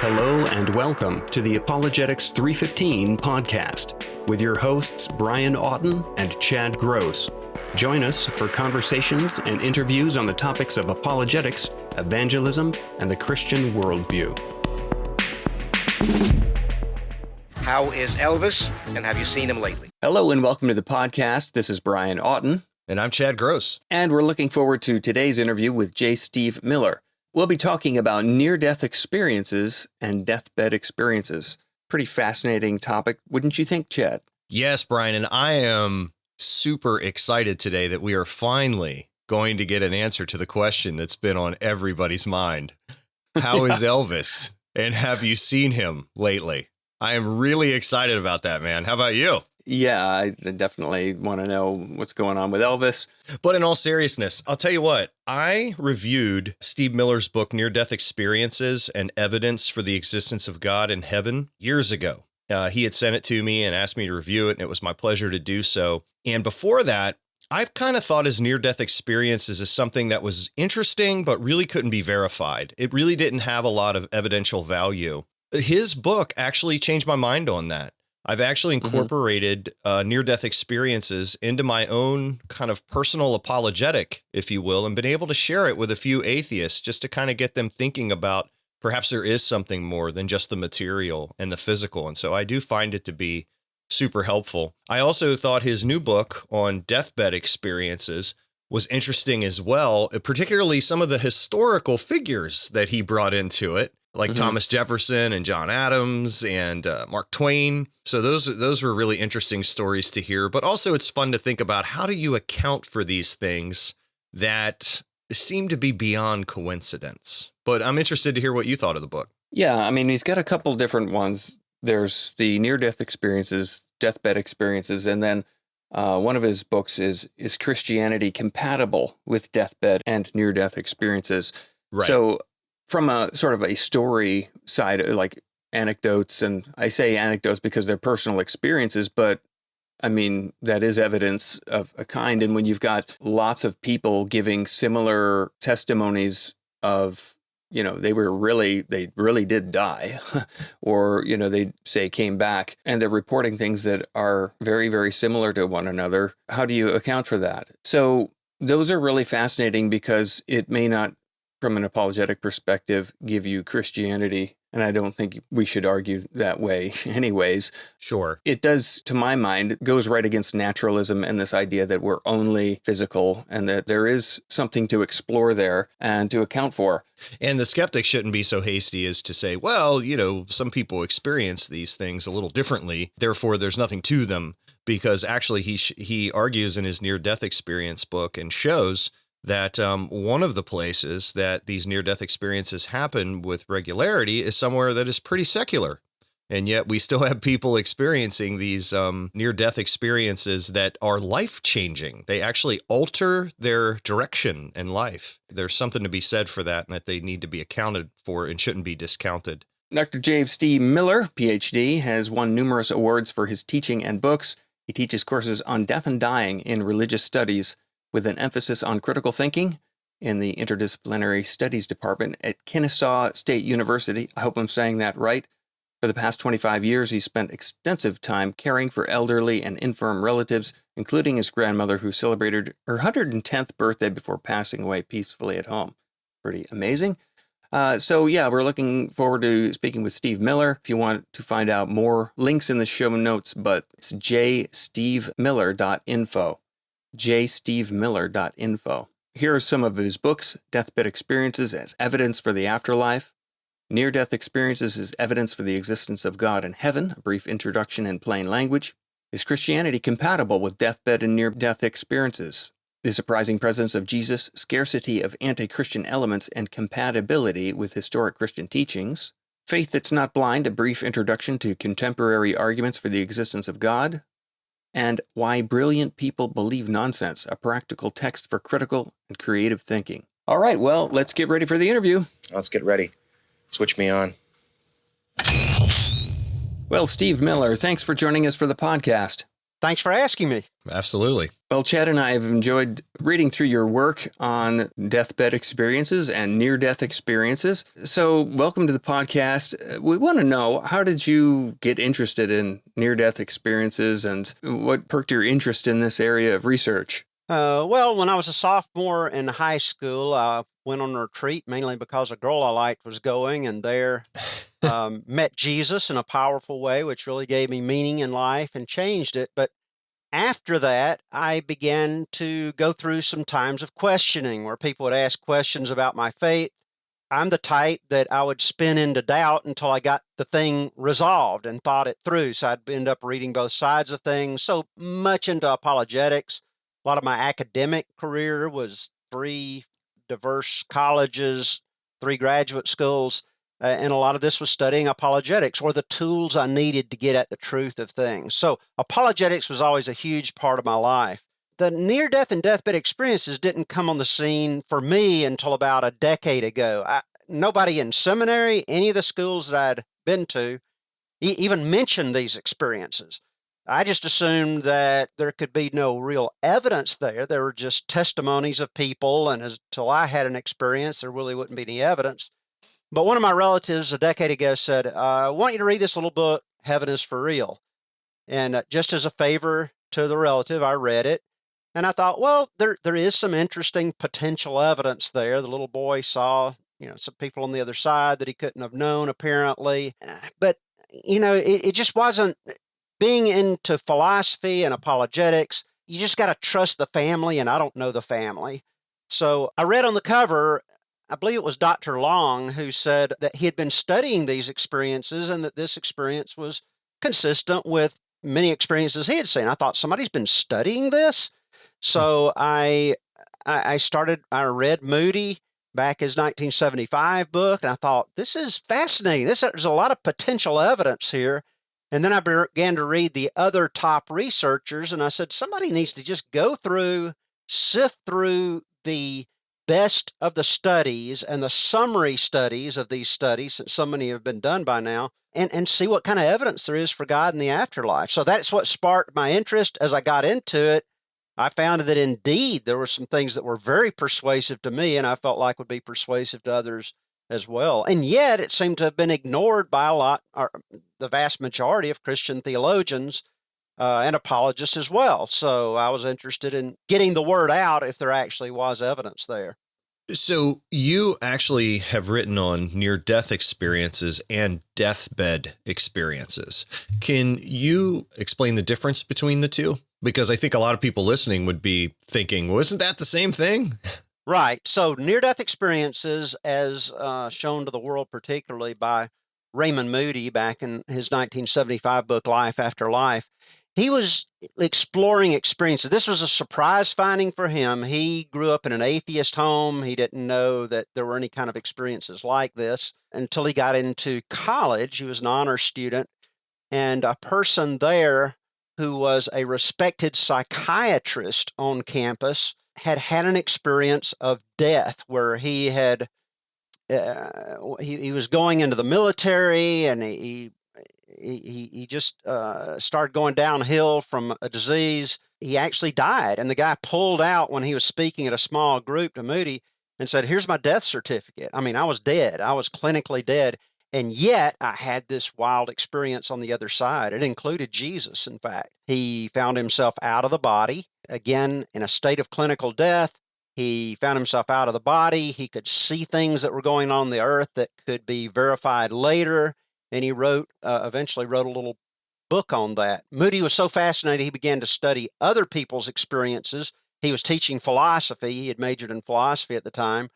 Hello and welcome to the Apologetics 315 podcast with your hosts Brian Auten and Chad Gross. Join us for conversations and interviews on the topics of apologetics, evangelism, and the Christian worldview. How is Elvis, and have you seen him lately? Hello and welcome to the podcast. This is Brian Auten. And I'm Chad Gross. And we're looking forward to today's interview with J. Steve Miller. We'll be talking about near-death experiences and deathbed experiences. Pretty fascinating topic, wouldn't you think, Chad? Yes, Brian, and I am super excited today that we are finally going to get an answer to the question that's been on everybody's mind. How is Elvis? And have you seen him lately? I am really excited about that, man. How about you? Yeah, I definitely want to know what's going on with Elvis. But in all seriousness, I'll tell you what, I reviewed Steve Miller's book, Near-Death Experiences and Evidence for the Existence of God in Heaven, years ago. He had sent it to me and asked me to review it, and it was my pleasure to do so. And before that, I've kind of thought his near-death experiences as something that was interesting, but really couldn't be verified. It really didn't have a lot of evidential value. His book actually changed my mind on that. I've actually incorporated near-death experiences into my own kind of personal apologetic, if you will, and been able to share it with a few atheists just to kind of get them thinking about perhaps there is something more than just the material and the physical. And so I do find it to be super helpful. I also thought his new book on deathbed experiences was interesting as well, particularly some of the historical figures that he brought into it, like Thomas Jefferson and John Adams and Mark Twain. So those were really interesting stories to hear. But also it's fun to think about, how do you account for these things that seem to be beyond coincidence? But I'm interested to hear what you thought of the book. Yeah, I mean, he's got a couple different ones. There's the near-death experiences, deathbed experiences, and then one of his books is Christianity compatible with deathbed and near-death experiences? Right. So from a sort of a story side, like anecdotes, and I say anecdotes because they're personal experiences, but I mean, that is evidence of a kind. And when you've got lots of people giving similar testimonies of, you know, they really did die, or, you know, they say came back, and they're reporting things that are very, very similar to one another. How do you account for that? So those are really fascinating because it may not, from an apologetic perspective, give you Christianity. And I don't think we should argue that way anyways. Sure. It does, to my mind, goes right against naturalism and this idea that we're only physical and that there is something to explore there and to account for. And the skeptic shouldn't be so hasty as to say, well, you know, some people experience these things a little differently, therefore there's nothing to them, because actually he argues in his near-death experience book and shows that one of the places that these near-death experiences happen with regularity is somewhere that is pretty secular. And yet we still have people experiencing these near-death experiences that are life-changing. They actually alter their direction in life. There's something to be said for that, and that they need to be accounted for and shouldn't be discounted. Dr. J. Steve Miller, Ph.D., has won numerous awards for his teaching and books. He teaches courses on death and dying in religious studies, with an emphasis on critical thinking in the Interdisciplinary Studies Department at Kennesaw State University. I hope I'm saying that right. For the past 25 years, he spent extensive time caring for elderly and infirm relatives, including his grandmother, who celebrated her 110th birthday before passing away peacefully at home. Pretty amazing. So yeah, we're looking forward to speaking with Steve Miller. If you want to find out more, links in the show notes, but it's jstevemiller.info. jstevemiller.info. Here are some of his books: Deathbed Experiences as Evidence for the Afterlife, Near-Death Experiences as Evidence for the Existence of God in Heaven, a brief introduction in plain language. Is Christianity compatible with deathbed and near-death experiences? The Surprising Presence of Jesus, Scarcity of Anti-Christian Elements, and Compatibility with Historic Christian Teachings. Faith That's Not Blind, a brief introduction to contemporary arguments for the existence of God. And Why Brilliant People Believe Nonsense, a practical text for critical and creative thinking. All right, well, let's get ready for the interview. Let's get ready. Switch me on. Well, Steve Miller, thanks for joining us for the podcast. Thanks for asking me. Absolutely. Well, Chad and I have enjoyed reading through your work on deathbed experiences and near-death experiences. So welcome to the podcast. We want to know, how did you get interested in near-death experiences and what perked your interest in this area of research? Well, when I was a sophomore in high school, I went on a retreat mainly because a girl I liked was going, and there met Jesus in a powerful way, which really gave me meaning in life and changed it. But after that, I began to go through some times of questioning where people would ask questions about my faith. I'm the type that I would spin into doubt until I got the thing resolved and thought it through. So I'd end up reading both sides of things, so much into apologetics. A lot of my academic career was 3 diverse colleges, 3 graduate schools, and a lot of this was studying apologetics, or the tools I needed to get at the truth of things. So apologetics was always a huge part of my life. The near-death and deathbed experiences didn't come on the scene for me until about a decade ago. Nobody in seminary, any of the schools that I'd been to, even mentioned these experiences. I just assumed that there could be no real evidence there. There were just testimonies of people, and until I had an experience, there really wouldn't be any evidence. But one of my relatives a decade ago said, I want you to read this little book, Heaven is for Real. And just as a favor to the relative, I read it. And I thought, well, there is some interesting potential evidence there. The little boy saw, some people on the other side that he couldn't have known, apparently. But, it just wasn't, being into philosophy and apologetics, you just got to trust the family, and I don't know the family. So I read on the cover, I believe it was Dr. Long, who said that he had been studying these experiences and that this experience was consistent with many experiences he had seen. I thought, somebody's been studying this? So I read Moody back his 1975 book, and I thought, this is fascinating. There's a lot of potential evidence here. And then I began to read the other top researchers, and I said, somebody needs to just go through, sift through the best of the studies and the summary studies of these studies, since so many have been done by now, and see what kind of evidence there is for God in the afterlife. So that's what sparked my interest. As I got into it, I found that indeed there were some things that were very persuasive to me, and I felt like would be persuasive to others as well. And yet it seemed to have been ignored by the vast majority of Christian theologians and apologists as well. So I was interested in getting the word out if there actually was evidence there. So you actually have written on near-death experiences and deathbed experiences. Can you explain the difference between the two? Because I think a lot of people listening would be thinking, well, isn't that the same thing? Right. So near-death experiences, as shown to the world, particularly by Raymond Moody back in his 1975 book, Life After Life, he was exploring experiences. This was a surprise finding for him. He grew up in an atheist home. He didn't know that there were any kind of experiences like this until he got into college. He was an honor student, and a person there who was a respected psychiatrist on campus had an experience of death where he was going into the military, and he just started going downhill from a disease. He actually died, and the guy pulled out when he was speaking at a small group to Moody and said, here's my death certificate. I mean, I was dead. I was clinically dead, and yet I had this wild experience on the other side. It included Jesus, in fact. He found himself out of the body, again, in a state of clinical death. He found himself out of the body. He could see things that were going on the earth that could be verified later. And he eventually wrote a little book on that. Moody was so fascinated, he began to study other people's experiences. He was teaching philosophy. He had majored in philosophy at the time.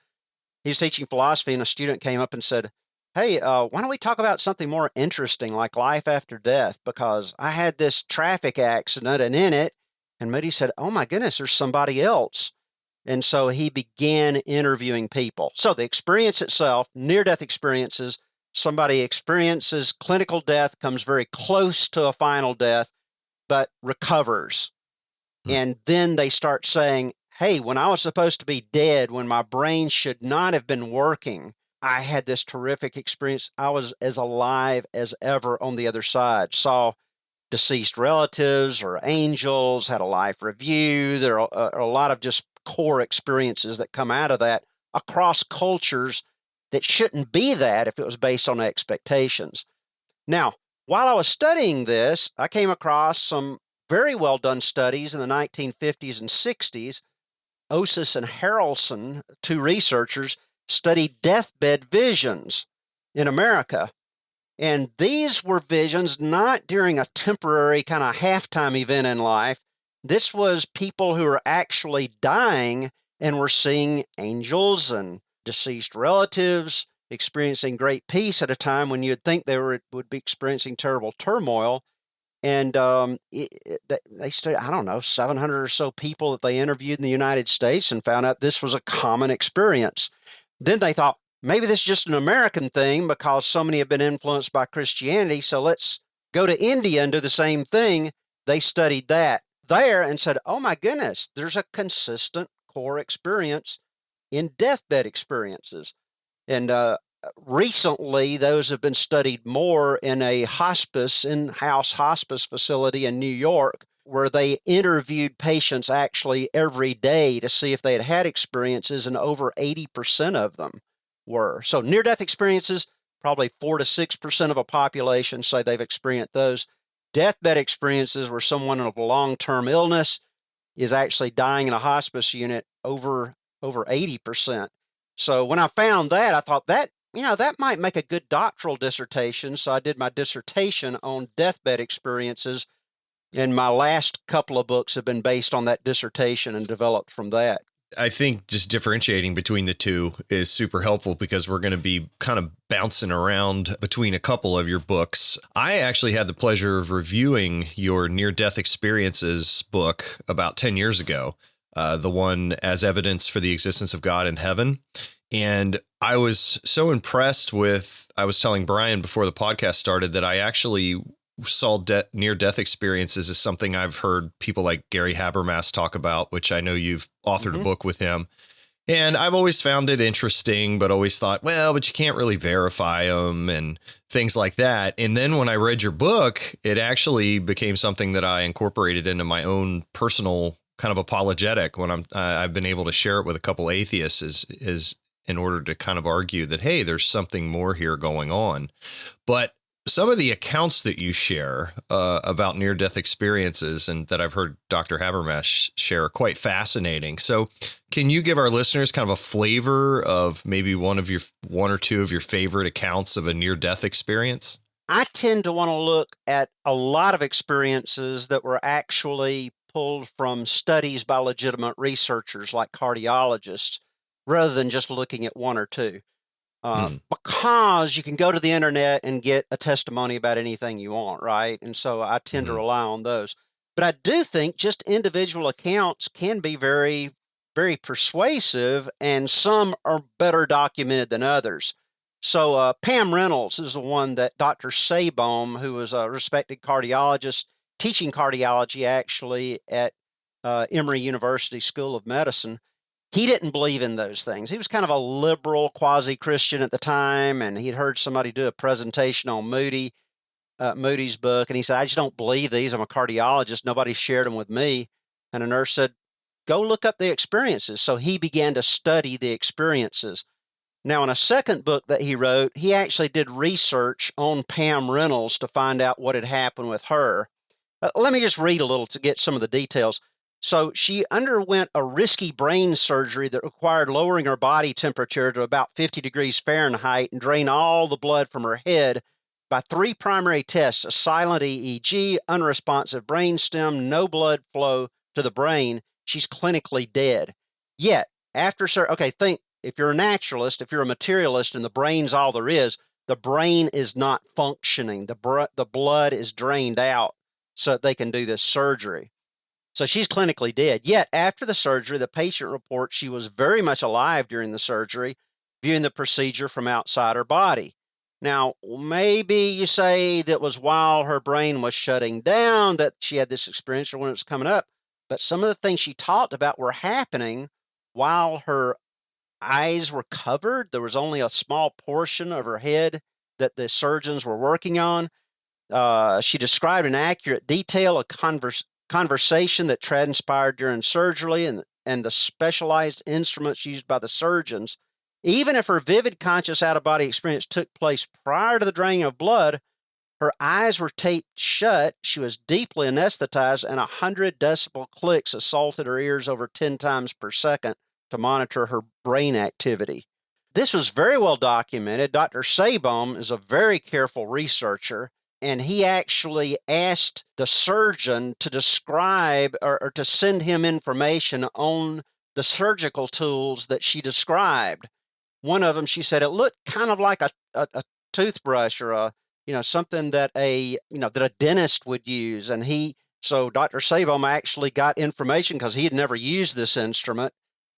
He was teaching philosophy, and a student came up and said, hey, why don't we talk about something more interesting like life after death? Because I had this traffic accident, and in it, and Moody said, oh my goodness, there's somebody else. And so he began interviewing people. So the experience itself, near-death experiences, somebody experiences clinical death, comes very close to a final death, but recovers. And then they start saying, hey, when I was supposed to be dead, when my brain should not have been working, I had this terrific experience. I was as alive as ever on the other side. Saw deceased relatives or angels, had a life review. There are a lot of just core experiences that come out of that across cultures that shouldn't be that if it was based on expectations. Now, while I was studying this, I came across some very well done studies in the 1950s and 60s. Osis and Harrelson, two researchers, studied deathbed visions in America. And these were visions not during a temporary kind of halftime event in life. This was people who were actually dying and were seeing angels and deceased relatives, experiencing great peace at a time when you'd think would be experiencing terrible turmoil. And they studied, I don't know, 700 or so people that they interviewed in the United States and found out this was a common experience. Then they thought, maybe this is just an American thing because so many have been influenced by Christianity. So let's go to India and do the same thing. They studied that there and said, oh my goodness, there's a consistent core experience in deathbed experiences. And recently, those have been studied more in a hospice, in-house hospice facility in New York, where they interviewed patients actually every day to see if they had had experiences, and over 80% of them were. So near-death experiences, probably 4 to 6% of a population say they've experienced those. Deathbed experiences where someone of long-term illness is actually dying in a hospice unit, over 80%. So when I found that, I thought that might make a good doctoral dissertation. So I did my dissertation on deathbed experiences, and my last couple of books have been based on that dissertation and developed from that. I think just differentiating between the two is super helpful because we're going to be kind of bouncing around between a couple of your books. I actually had the pleasure of reviewing your near-death experiences book about 10 years ago, the one As Evidence for the Existence of God in Heaven. And I was so impressed with, I was telling Brian before the podcast started that I actually saw near-death experiences as something I've heard people like Gary Habermas talk about, which I know you've authored a book with him. And I've always found it interesting, but always thought, well, but you can't really verify them and things like that. And then when I read your book, it actually became something that I incorporated into my own personal kind of apologetic when I've been able to share it with a couple atheists is in order to kind of argue that, hey, there's something more here going on. But some of the accounts that you share about near-death experiences and that I've heard Dr. Habermas share are quite fascinating. So can you give our listeners kind of a flavor of maybe one or two of your favorite accounts of a near-death experience? I tend to want to look at a lot of experiences that were actually pulled from studies by legitimate researchers like cardiologists, rather than just looking at one or two. Because you can go to the internet and get a testimony about anything you want, right? And so I tend to rely on those. But I do think just individual accounts can be very, very persuasive, and some are better documented than others. So Pam Reynolds is the one that Dr. Sabom, who was a respected cardiologist, teaching cardiology actually at Emory University School of Medicine. He didn't believe in those things. He was kind of a liberal quasi-Christian at the time, and he'd heard somebody do a presentation on Moody's book, and he said, I just don't believe these. I'm a cardiologist. Nobody shared them with me. And a nurse said, go look up the experiences. So he began to study the experiences. Now, in a second book that he wrote, he actually did research on Pam Reynolds to find out what had happened with her. Let me just read a little to get some of the details. So she underwent a risky brain surgery that required lowering her body temperature to about 50 degrees Fahrenheit and drain all the blood from her head by 3 primary tests: a silent EEG, unresponsive brainstem, no blood flow to the brain. She's clinically dead. Yet, after think, if you're a naturalist, if you're a materialist and the brain's all there is, the brain is not functioning. The blood is drained out so that they can do this surgery. So she's clinically dead. Yet after the surgery, the patient reports she was very much alive during the surgery, viewing the procedure from outside her body. Now, maybe you say that was while her brain was shutting down that she had this experience, or when it was coming up. But some of the things she talked about were happening while her eyes were covered. There was only a small portion of her head that the surgeons were working on. She described in accurate detail a conversation that transpired during surgery and the specialized instruments used by the surgeons. Even if her vivid conscious out-of-body experience took place prior to the draining of blood, her eyes were taped shut, she was deeply anesthetized, and 100 decibel clicks assaulted her ears over 10 times per second to monitor her brain activity. This was very well documented. Dr. Sabom is a very careful researcher, and he actually asked the surgeon to describe or to send him information on the surgical tools that she described. One of them, she said, it looked kind of like a toothbrush or something that a dentist would use. And so Dr. Sabom actually got information because he had never used this instrument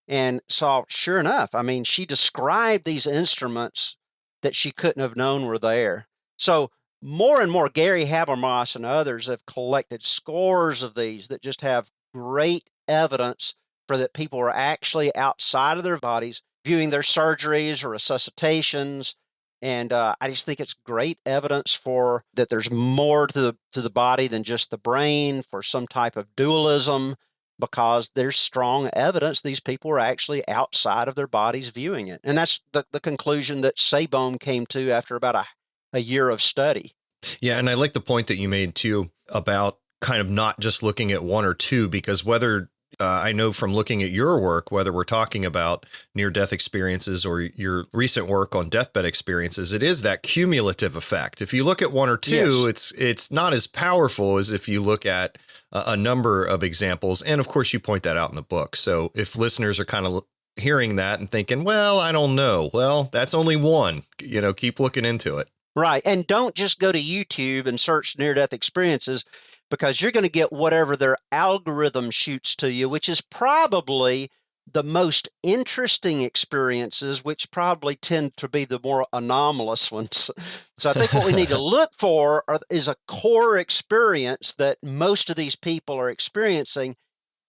and saw, sure enough, I mean, she described these instruments that she couldn't have known were there. So more and more, Gary Habermas and others have collected scores of these that just have great evidence for that people are actually outside of their bodies viewing their surgeries or resuscitations. And I just think it's great evidence for that there's more to the body than just the brain, for some type of dualism, because there's strong evidence these people are actually outside of their bodies viewing it. And that's the conclusion that Sabom came to after about a year of study. Yeah, and I like the point that you made, too, about kind of not just looking at one or two, because whether I know from looking at your work, whether we're talking about near-death experiences or your recent work on deathbed experiences, it is that cumulative effect. If you look at one or two, yes, it's not as powerful as if you look at a number of examples. And of course, you point that out in the book. So if listeners are kind of hearing that and thinking, well, I don't know, well, that's only one, keep looking into it. Right. And don't just go to YouTube and search near-death experiences, because you're going to get whatever their algorithm shoots to you, which is probably the most interesting experiences, which probably tend to be the more anomalous ones. So I think what we need to look for is a core experience that most of these people are experiencing.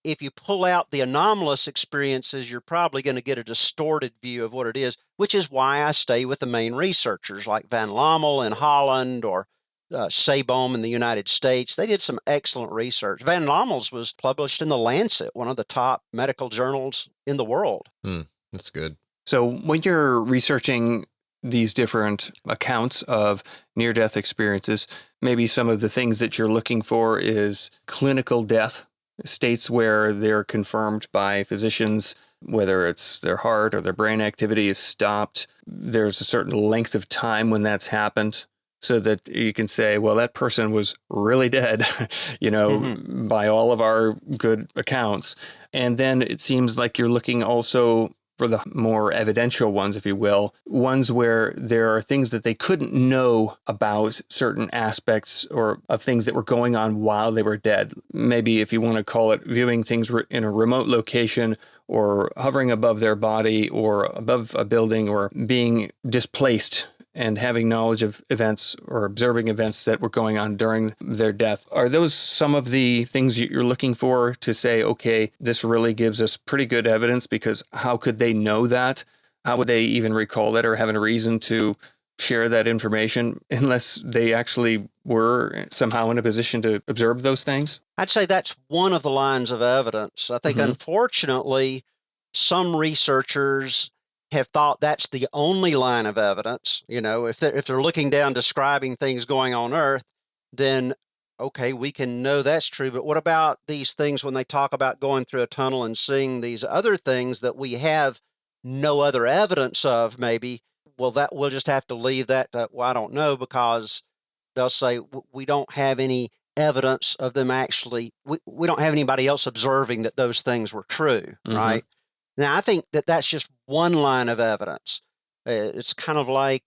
If you pull out the anomalous experiences, you're probably going to get a distorted view of what it is, which is why I stay with the main researchers like Van Lommel in Holland or Sabom in the United States. They did some excellent research. Van Lommel's was published in The Lancet, one of the top medical journals in the world. That's good. So when you're researching these different accounts of near-death experiences, maybe some of the things that you're looking for is clinical death, states where they're confirmed by physicians, whether it's their heart or their brain activity is stopped. There's a certain length of time when that's happened, so that you can say, well, that person was really dead, by all of our good accounts. And then it seems like you're looking also for the more evidential ones, if you will, ones where there are things that they couldn't know about, certain aspects or of things that were going on while they were dead. Maybe if you want to call it viewing things in a remote location, or hovering above their body or above a building, or being displaced and having knowledge of events or observing events that were going on during their death. Are those some of the things you're looking for to say, okay, this really gives us pretty good evidence, because how could they know that? How would they even recall that or have a reason to share that information unless they actually were somehow in a position to observe those things? I'd say that's one of the lines of evidence. I think, unfortunately, some researchers have thought that's the only line of evidence. If they're looking down describing things going on Earth, then okay, we can know that's true. But what about these things when they talk about going through a tunnel and seeing these other things that we have no other evidence of? Maybe, well, that we'll just have to leave that to, well, I don't know, because they'll say we don't have any evidence of them actually. We don't have anybody else observing that those things were true, right? Now, I think that that's just one line of evidence. It's kind of like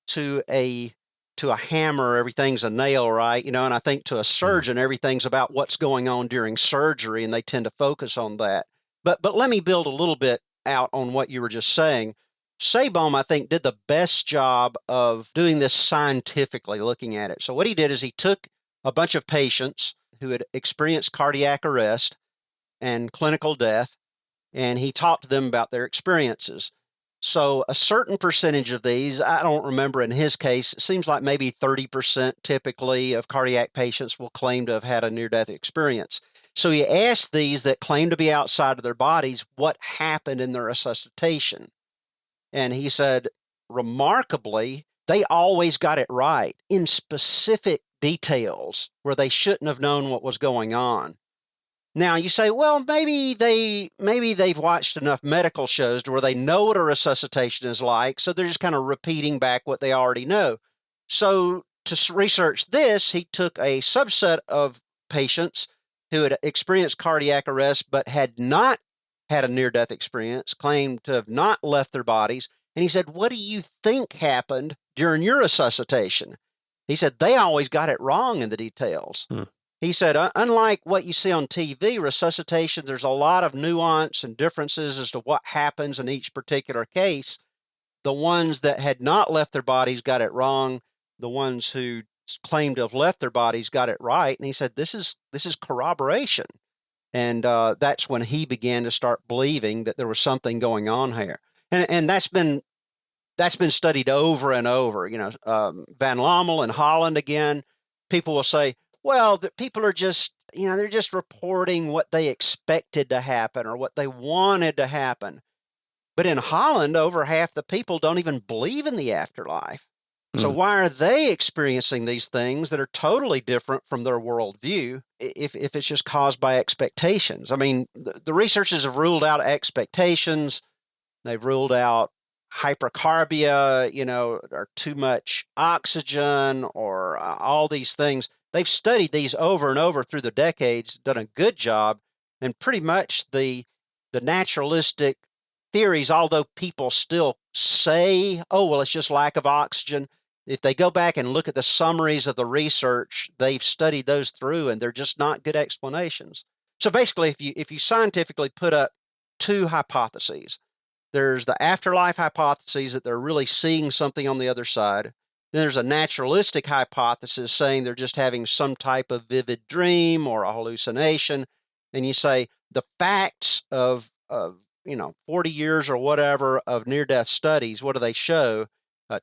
to a hammer, everything's a nail, right? And I think to a surgeon, everything's about what's going on during surgery, and they tend to focus on that. But let me build a little bit out on what you were just saying. Sabom, I think, did the best job of doing this scientifically, looking at it. So what he did is he took a bunch of patients who had experienced cardiac arrest and clinical death, and he talked to them about their experiences. So a certain percentage of these, I don't remember in his case, it seems like maybe 30% typically of cardiac patients will claim to have had a near-death experience. So he asked these that claim to be outside of their bodies what happened in their resuscitation. And he said, remarkably, they always got it right in specific details where they shouldn't have known what was going on. Now you say, well, maybe they've watched enough medical shows to where they know what a resuscitation is like, so they're just kind of repeating back what they already know. So to research this, he took a subset of patients who had experienced cardiac arrest but had not had a near-death experience, claimed to have not left their bodies, and he said, what do you think happened during your resuscitation? He said, they always got it wrong in the details. He said, unlike what you see on TV, resuscitation, there's a lot of nuance and differences as to what happens in each particular case. The ones that had not left their bodies got it wrong. The ones who claimed to have left their bodies got it right. And he said, this is corroboration. And that's when he began to start believing that there was something going on here. And that's been studied over and over. Van Lommel and Holland again, people will say, well, the people are just, they're just reporting what they expected to happen or what they wanted to happen. But in Holland, over half the people don't even believe in the afterlife. So why are they experiencing these things that are totally different from their worldview if it's just caused by expectations? I mean, the researchers have ruled out expectations. They've ruled out hypercarbia, or too much oxygen or all these things. They've studied these over and over through the decades, done a good job, and pretty much the naturalistic theories, although people still say, oh, well, it's just lack of oxygen. If they go back and look at the summaries of the research, they've studied those through, and they're just not good explanations. So basically, if you scientifically put up two hypotheses, there's the afterlife hypothesis that they're really seeing something on the other side. Then there's a naturalistic hypothesis saying they're just having some type of vivid dream or a hallucination. And you say the facts of 40 years or whatever of near-death studies, what do they show?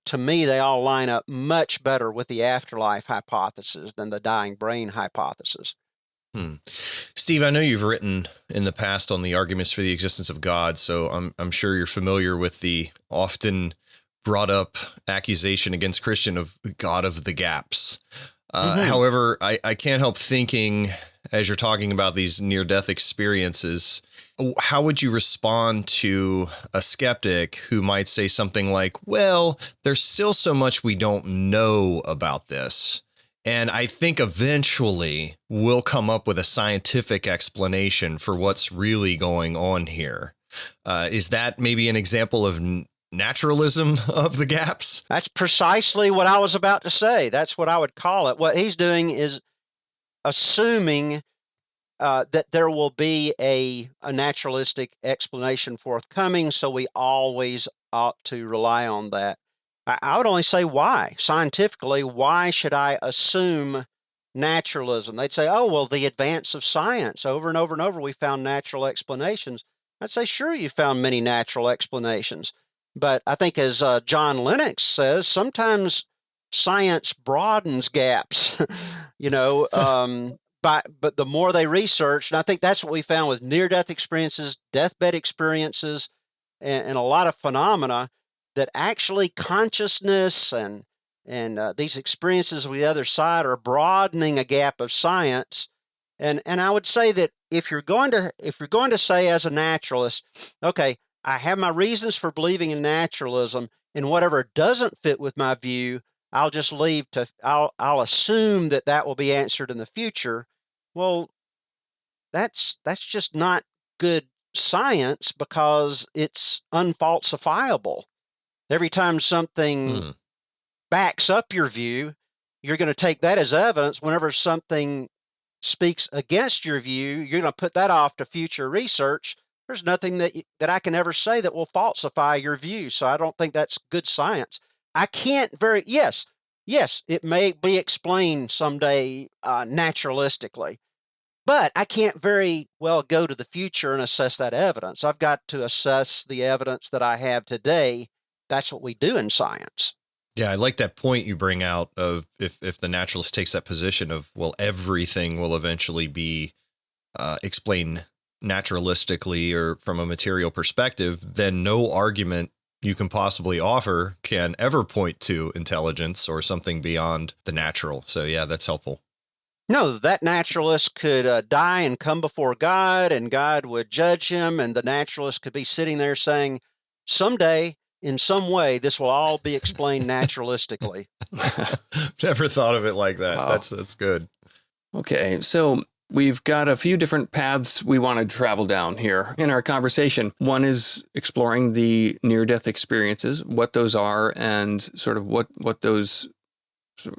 To me, they all line up much better with the afterlife hypothesis than the dying brain hypothesis. Steve, I know you've written in the past on the arguments for the existence of God, so I'm sure you're familiar with the often brought up accusation against Christian of God of the gaps. However, I can't help thinking, as you're talking about these near-death experiences, how would you respond to a skeptic who might say something like, well, there's still so much we don't know about this, and I think eventually we'll come up with a scientific explanation for what's really going on here. Is that maybe an example of naturalism of the gaps? That's precisely what I was about to say. That's what I would call it. What he's doing is assuming that there will be a naturalistic explanation forthcoming, so we always ought to rely on that. I would only say why. Scientifically, why should I assume naturalism? They'd say, oh, well, the advance of science. Over and over and over, we found natural explanations. I'd say, sure, you found many natural explanations. But I think as John Lennox says, sometimes science broadens gaps, but the more they research, and I think that's what we found with near-death experiences, deathbed experiences, and a lot of phenomena, that actually consciousness and these experiences with the other side are broadening a gap of science. And I would say that if you're going to say as a naturalist, okay, I have my reasons for believing in naturalism, and whatever doesn't fit with my view, I'll just I'll assume that will be answered in the future. Well, that's just not good science because it's unfalsifiable. Every time something backs up your view, you're going to take that as evidence. Whenever something speaks against your view, you're going to put that off to future research. There's nothing that I can ever say that will falsify your view. So I don't think that's good science. I can't yes, it may be explained someday naturalistically, But I can't very well go to the future and assess that evidence. I've got to assess the evidence that I have today. That's what we do in science. Yeah, I like that point you bring out of if the naturalist takes that position of, well, everything will eventually be explained naturalistically or from a material perspective, then no argument you can possibly offer can ever point to intelligence or something beyond the natural. So yeah, that's helpful. No, that naturalist could die and come before God, and God would judge him, and the naturalist could be sitting there saying, someday, in some way, this will all be explained naturalistically. Never thought of it like that. Wow. That's good. Okay, so we've got a few different paths we want to travel down here in our conversation. One is exploring the near-death experiences, what those are, and sort of what those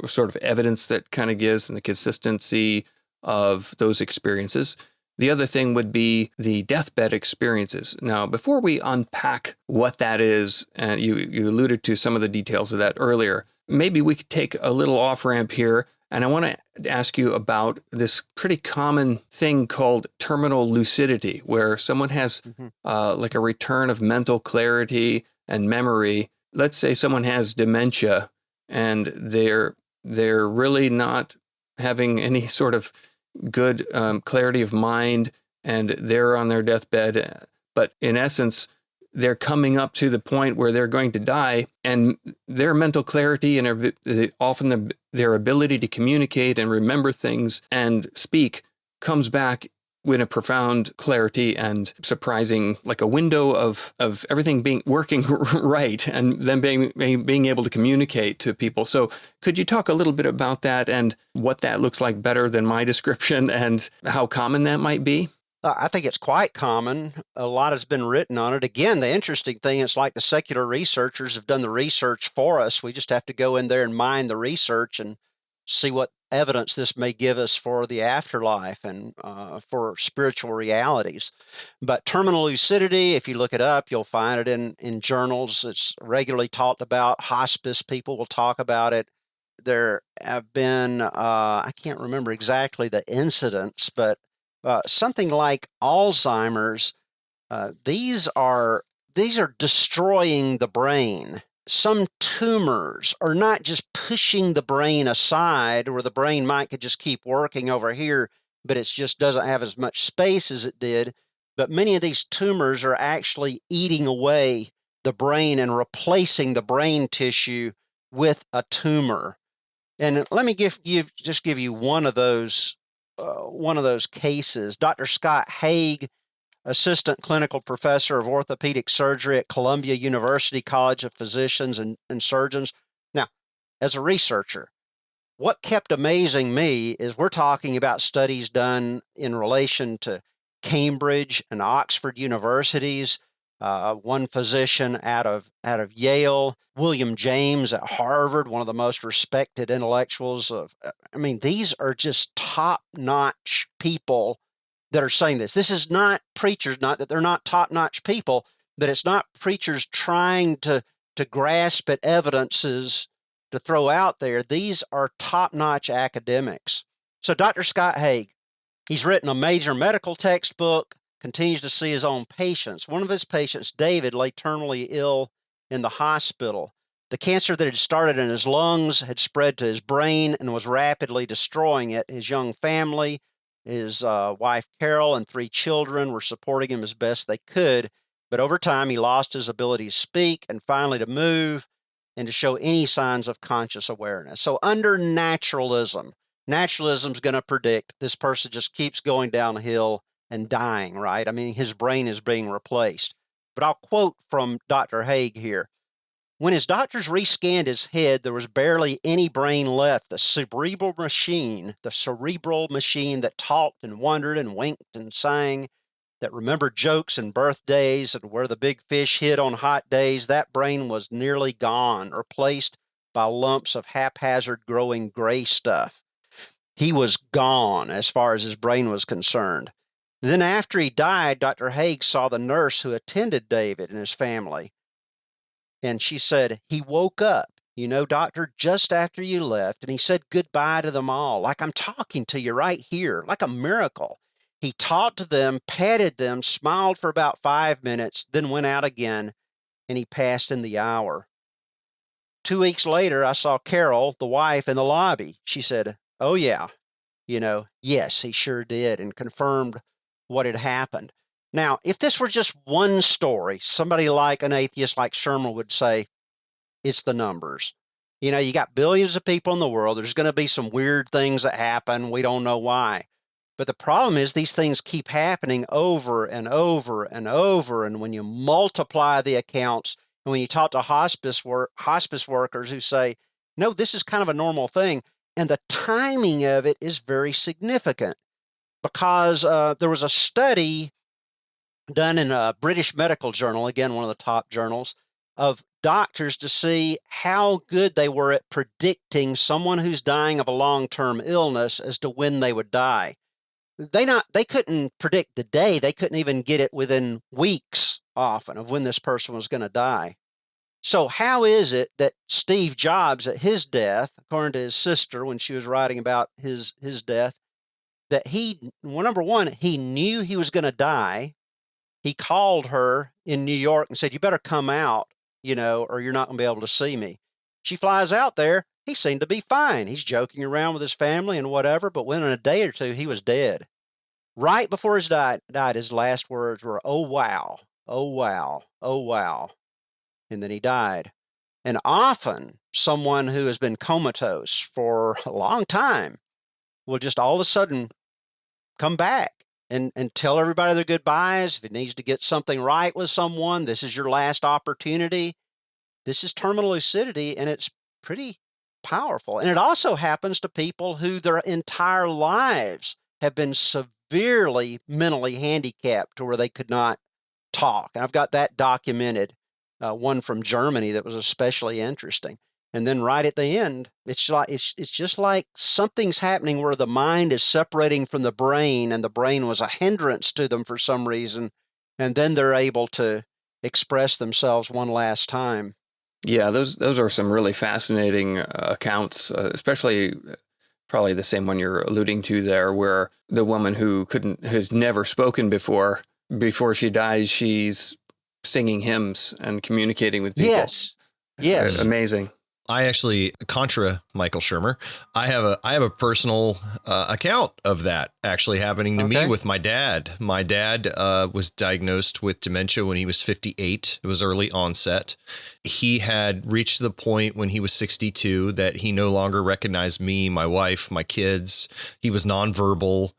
sort of evidence that kind of gives and the consistency of those experiences. The other thing would be the deathbed experiences. Now, before we unpack what that is, and you alluded to some of the details of that earlier, maybe we could take a little off-ramp here, and I want to ask you about this pretty common thing called terminal lucidity, where someone has like a return of mental clarity and memory. Let's say someone has dementia, and they're really not having any sort of good clarity of mind, and they're on their deathbed. But in essence, they're coming up to the point where they're going to die, and their mental clarity and often their ability to communicate and remember things and speak comes back in a profound clarity and surprising, like a window of everything being working right, and then being able to communicate to people. So could you talk a little bit about that and what that looks like better than my description and how common that might be? I think it's quite common. A lot has been written on it. Again, the interesting thing, it's like the secular researchers have done the research for us. We just have to go in there and mine the research and see what evidence this may give us for the afterlife and for spiritual realities. But terminal lucidity, if you look it up, you'll find it in journals. It's regularly talked about. Hospice people will talk about it. There have been, I can't remember exactly the incidents, but something like Alzheimer's, these are destroying the brain. Some tumors are not just pushing the brain aside, where the brain might could just keep working over here, but it just doesn't have as much space as it did. But many of these tumors are actually eating away the brain and replacing the brain tissue with a tumor. And let me give you one of those cases. Dr. Scott Haig, assistant clinical professor of orthopedic surgery at Columbia University College of Physicians and Surgeons. Now, as a researcher, what kept amazing me is we're talking about studies done in relation to Cambridge and Oxford universities, one physician out of Yale, William James at Harvard, one of the most respected intellectuals these are just top-notch people that are saying this. This is not preachers, not that they're not top-notch people, but it's not preachers trying to grasp at evidences to throw out there. These are top-notch academics. So Dr. Scott Haig, he's written a major medical textbook, continues to see his own patients. One of his patients, David, lay terminally ill in the hospital. The cancer that had started in his lungs had spread to his brain and was rapidly destroying it. His young family, his wife, Carol, and 3 children were supporting him as best they could. But over time, he lost his ability to speak and finally to move and to show any signs of conscious awareness. So under naturalism's going to predict this person just keeps going downhill and dying, right? I mean, his brain is being replaced. But I'll quote from Dr. Haig here. When his doctors rescanned his head, there was barely any brain left. The cerebral machine that talked and wondered and winked and sang, that remembered jokes and birthdays and where the big fish hid on hot days, that brain was nearly gone, replaced by lumps of haphazard growing gray stuff. He was gone as far as his brain was concerned. Then after he died, Dr. Haig saw the nurse who attended David and his family. And she said, he woke up. doctor, just after you left, and he said goodbye to them all, like I'm talking to you right here, like a miracle. He talked to them, petted them, smiled for about 5 minutes, then went out again, and he passed in the hour. 2 weeks later, I saw Carol, the wife, in the lobby. She said, "Oh, yeah, yes, he sure did," and confirmed what had happened. Now, if this were just one story, somebody like an atheist like Shermer would say, it's the numbers. You got billions of people in the world. There's going to be some weird things that happen. We don't know why. But the problem is these things keep happening over and over and over. And when you multiply the accounts, and when you talk to hospice workers who say, no, this is kind of a normal thing, and the timing of it is very significant, because there was a study done in a British medical journal, again, one of the top journals, of doctors to see how good they were at predicting someone who's dying of a long-term illness as to when they would die. They couldn't predict the day. They couldn't even get it within weeks often of when this person was going to die. So how is it that Steve Jobs, at his death, according to his sister when she was writing about his death, that number one, he knew he was going to die. He called her in New York and said, "You better come out, or you're not going to be able to see me." She flies out there. He seemed to be fine. He's joking around with his family and whatever, but within a day or two, he was dead. Right before he died, his last words were, "Oh, wow, oh, wow, oh, wow." And then he died. And often someone who has been comatose for a long time will just all of a sudden come back and tell everybody their goodbyes. If it needs to get something right with someone, this is your last opportunity. This is terminal lucidity, and it's pretty powerful. And it also happens to people who their entire lives have been severely mentally handicapped to where they could not talk. And I've got that documented, one from Germany that was especially interesting. And then right at the end, it's just like something's happening where the mind is separating from the brain, and the brain was a hindrance to them for some reason. And then they're able to express themselves one last time. Yeah, those are some really fascinating accounts, especially probably the same one you're alluding to there, where the woman who has never spoken before she dies, she's singing hymns and communicating with people. Yes. Amazing. I actually, contra Michael Shermer, I have a personal account of that actually happening to me with my dad. My dad was diagnosed with dementia when he was 58. It was early onset. He had reached the point when he was 62 that he no longer recognized me, my wife, my kids. He was nonverbal.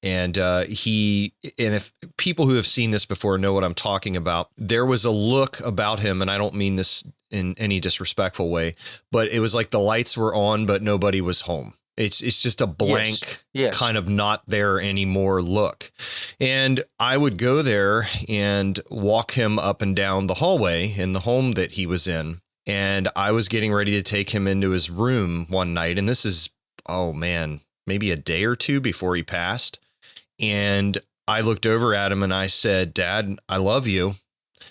And if people who have seen this before know what I'm talking about, there was a look about him, and I don't mean this in any disrespectful way, but it was like the lights were on, but nobody was home. It's just a blank, kind of not there anymore look. And I would go there and walk him up and down the hallway in the home that he was in. And I was getting ready to take him into his room one night. And this is, maybe a day or two before he passed. And I looked over at him and I said, "Dad, I love you."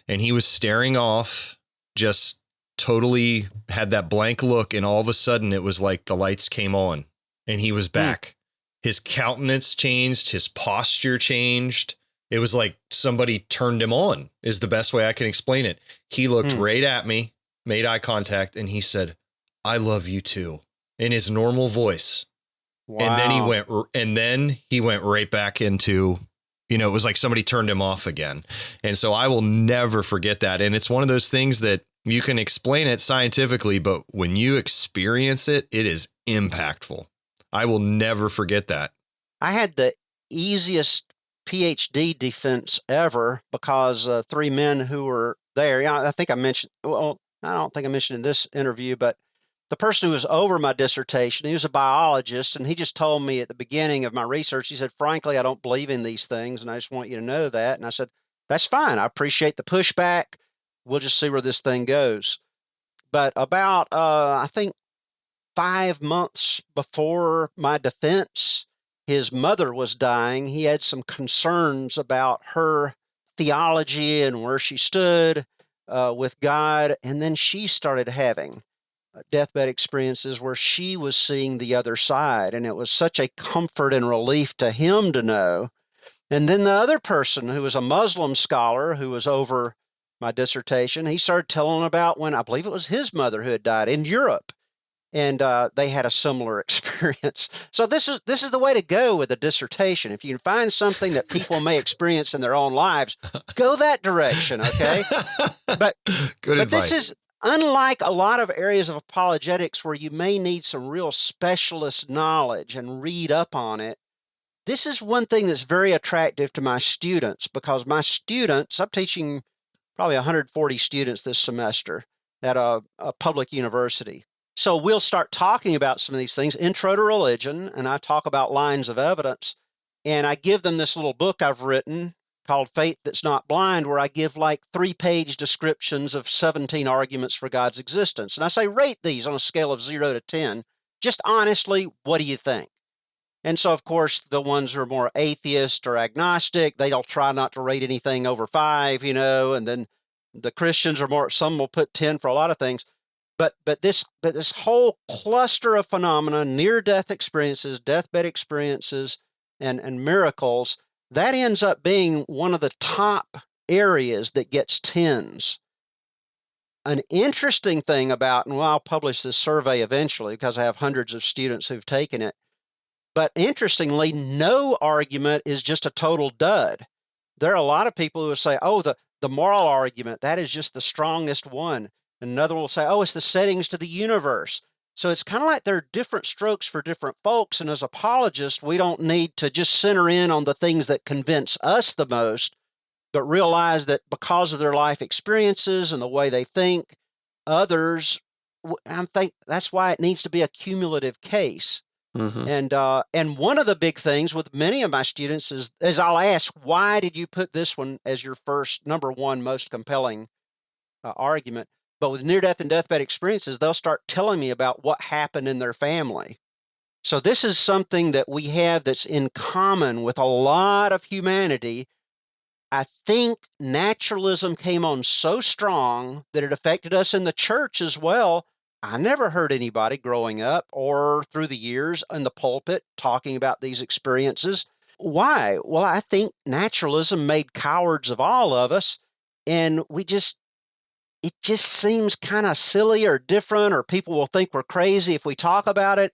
And he was staring off, just totally had that blank look. And all of a sudden it was like the lights came on and he was back. His countenance changed. His posture changed. It was like somebody turned him on, is the best way I can explain it. He looked right at me, made eye contact, and he said, "I love you too," in his normal voice. Wow. And then he went right back into, it was like somebody turned him off again. And so I will never forget that. And it's one of those things that you can explain it scientifically, but when you experience it, it is impactful. I will never forget that. I had the easiest PhD defense ever because 3 men who were there, I think I mentioned, I don't think I mentioned in this interview, but the person who was over my dissertation, he was a biologist, and he just told me at the beginning of my research, he said, "Frankly, I don't believe in these things, and I just want you to know that." And I said, "That's fine. I appreciate the pushback. We'll just see where this thing goes." But about, I think, 5 months before my defense, his mother was dying. He had some concerns about her theology and where she stood with God, and then she started having deathbed experiences where she was seeing the other side, and it was such a comfort and relief to him to know. And then the other person, who was a Muslim scholar who was over my dissertation, he started telling about when, I believe it was his mother who had died in Europe, and they had a similar experience. So this is the way to go with a dissertation. If you can find something that people may experience in their own lives, go that direction, okay? But Good advice. This is unlike a lot of areas of apologetics where you may need some real specialist knowledge and read up on it. This is one thing that's very attractive to my students, because my students, I'm teaching probably 140 students this semester at a public university. So we'll start talking about some of these things, intro to religion, and I talk about lines of evidence, and I give them this little book I've written called Faith That's Not Blind, where I give like 3-page descriptions of 17 arguments for God's existence. And I say, rate these on a scale of 0 to 10. Just honestly, what do you think? And so, of course, the ones who are more atheist or agnostic, they'll try not to rate anything over 5, and then the Christians are more, some will put 10 for a lot of things. But this whole cluster of phenomena, near-death experiences, deathbed experiences, and miracles, that ends up being one of the top areas that gets 10s. An interesting thing about, and I'll publish this survey eventually because I have hundreds of students who've taken it, but interestingly, no argument is just a total dud. There are a lot of people who will say, oh, the moral argument, that is just the strongest one. Another will say, oh, it's the settings to the universe. So it's kind of like there are different strokes for different folks. And as apologists, we don't need to just center in on the things that convince us the most, but realize that because of their life experiences and the way they think, others, I think that's why it needs to be a cumulative case. Mm-hmm. And one of the big things with many of my students is I'll ask, why did you put this one as your first, number one, most compelling argument? But with near-death and deathbed experiences, they'll start telling me about what happened in their family. So this is something that we have that's in common with a lot of humanity. I think naturalism came on so strong that it affected us in the church as well. I never heard anybody growing up or through the years in the pulpit talking about these experiences. Why? Well, I think naturalism made cowards of all of us, and it just seems kind of silly or different, or people will think we're crazy if we talk about it.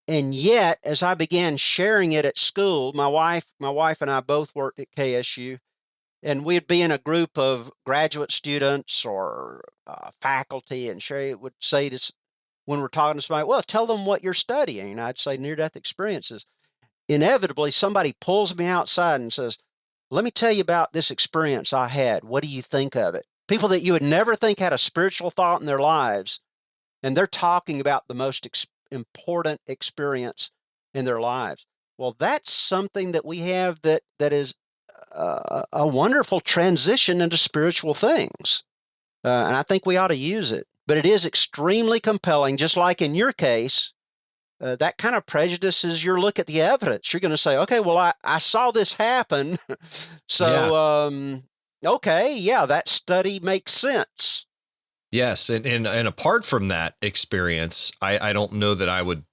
And yet, as I began sharing it at school, my wife and I both worked at KSU, and we'd be in a group of graduate students or faculty, and Sherry would say to, when we're talking to somebody, well, tell them what you're studying. And I'd say near-death experiences. Inevitably, somebody pulls me outside and says, let me tell you about this experience I had. What do you think of it? People that you would never think had a spiritual thought in their lives, and they're talking about the most important experience in their lives. Well, that's something that we have that is a wonderful transition into spiritual things. And I think we ought to use it. But it is extremely compelling, just like in your case. That kind of prejudice is your look at the evidence. You're going to say, okay, well, I saw this happen. So, okay, yeah, that study makes sense. Yes. And apart from that experience, I don't know that I would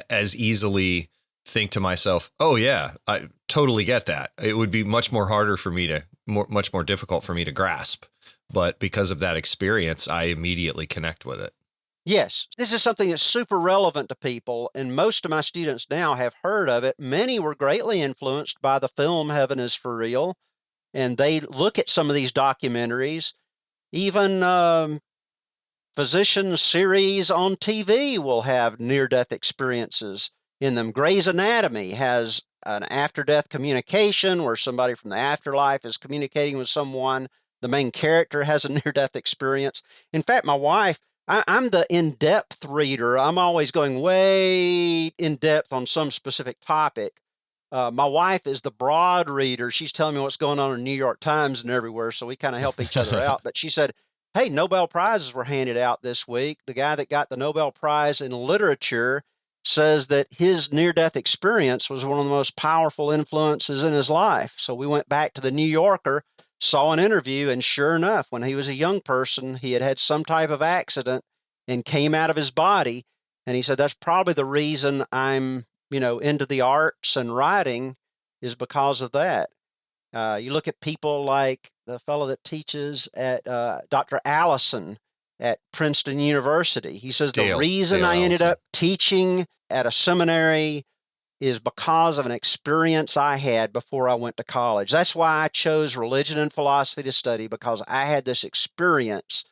as easily think to myself, oh, yeah, I totally get that. It would be much more difficult for me to grasp. But because of that experience, I immediately connect with it. Yes, this is something that's super relevant to people, and most of my students now have heard of it. Many were greatly influenced by the film Heaven is for Real, and they look at some of these documentaries. Even physician series on TV will have near-death experiences in them. Grey's Anatomy has an after-death communication where somebody from the afterlife is communicating with someone. The main character has a near-death experience. In fact, my wife, I'm the in-depth reader. I'm always going way in-depth on some specific topic. My wife is the broad reader. She's telling me what's going on in New York Times and everywhere, so we kind of help each other out. But she said, hey, Nobel Prizes were handed out this week. The guy that got the Nobel Prize in literature says that his near-death experience was one of the most powerful influences in his life. So we went back to the New Yorker, saw an interview, and sure enough, when he was a young person, he had had some type of accident, and came out of his body. And he said, that's probably the reason I'm, into the arts and writing, is because of that. You look at people like the fellow that teaches at Dr. Allison at Princeton University. He says the reason I ended up teaching at a seminary is because of an experience I had before I went to college. That's why I chose religion and philosophy to study, because I had this experience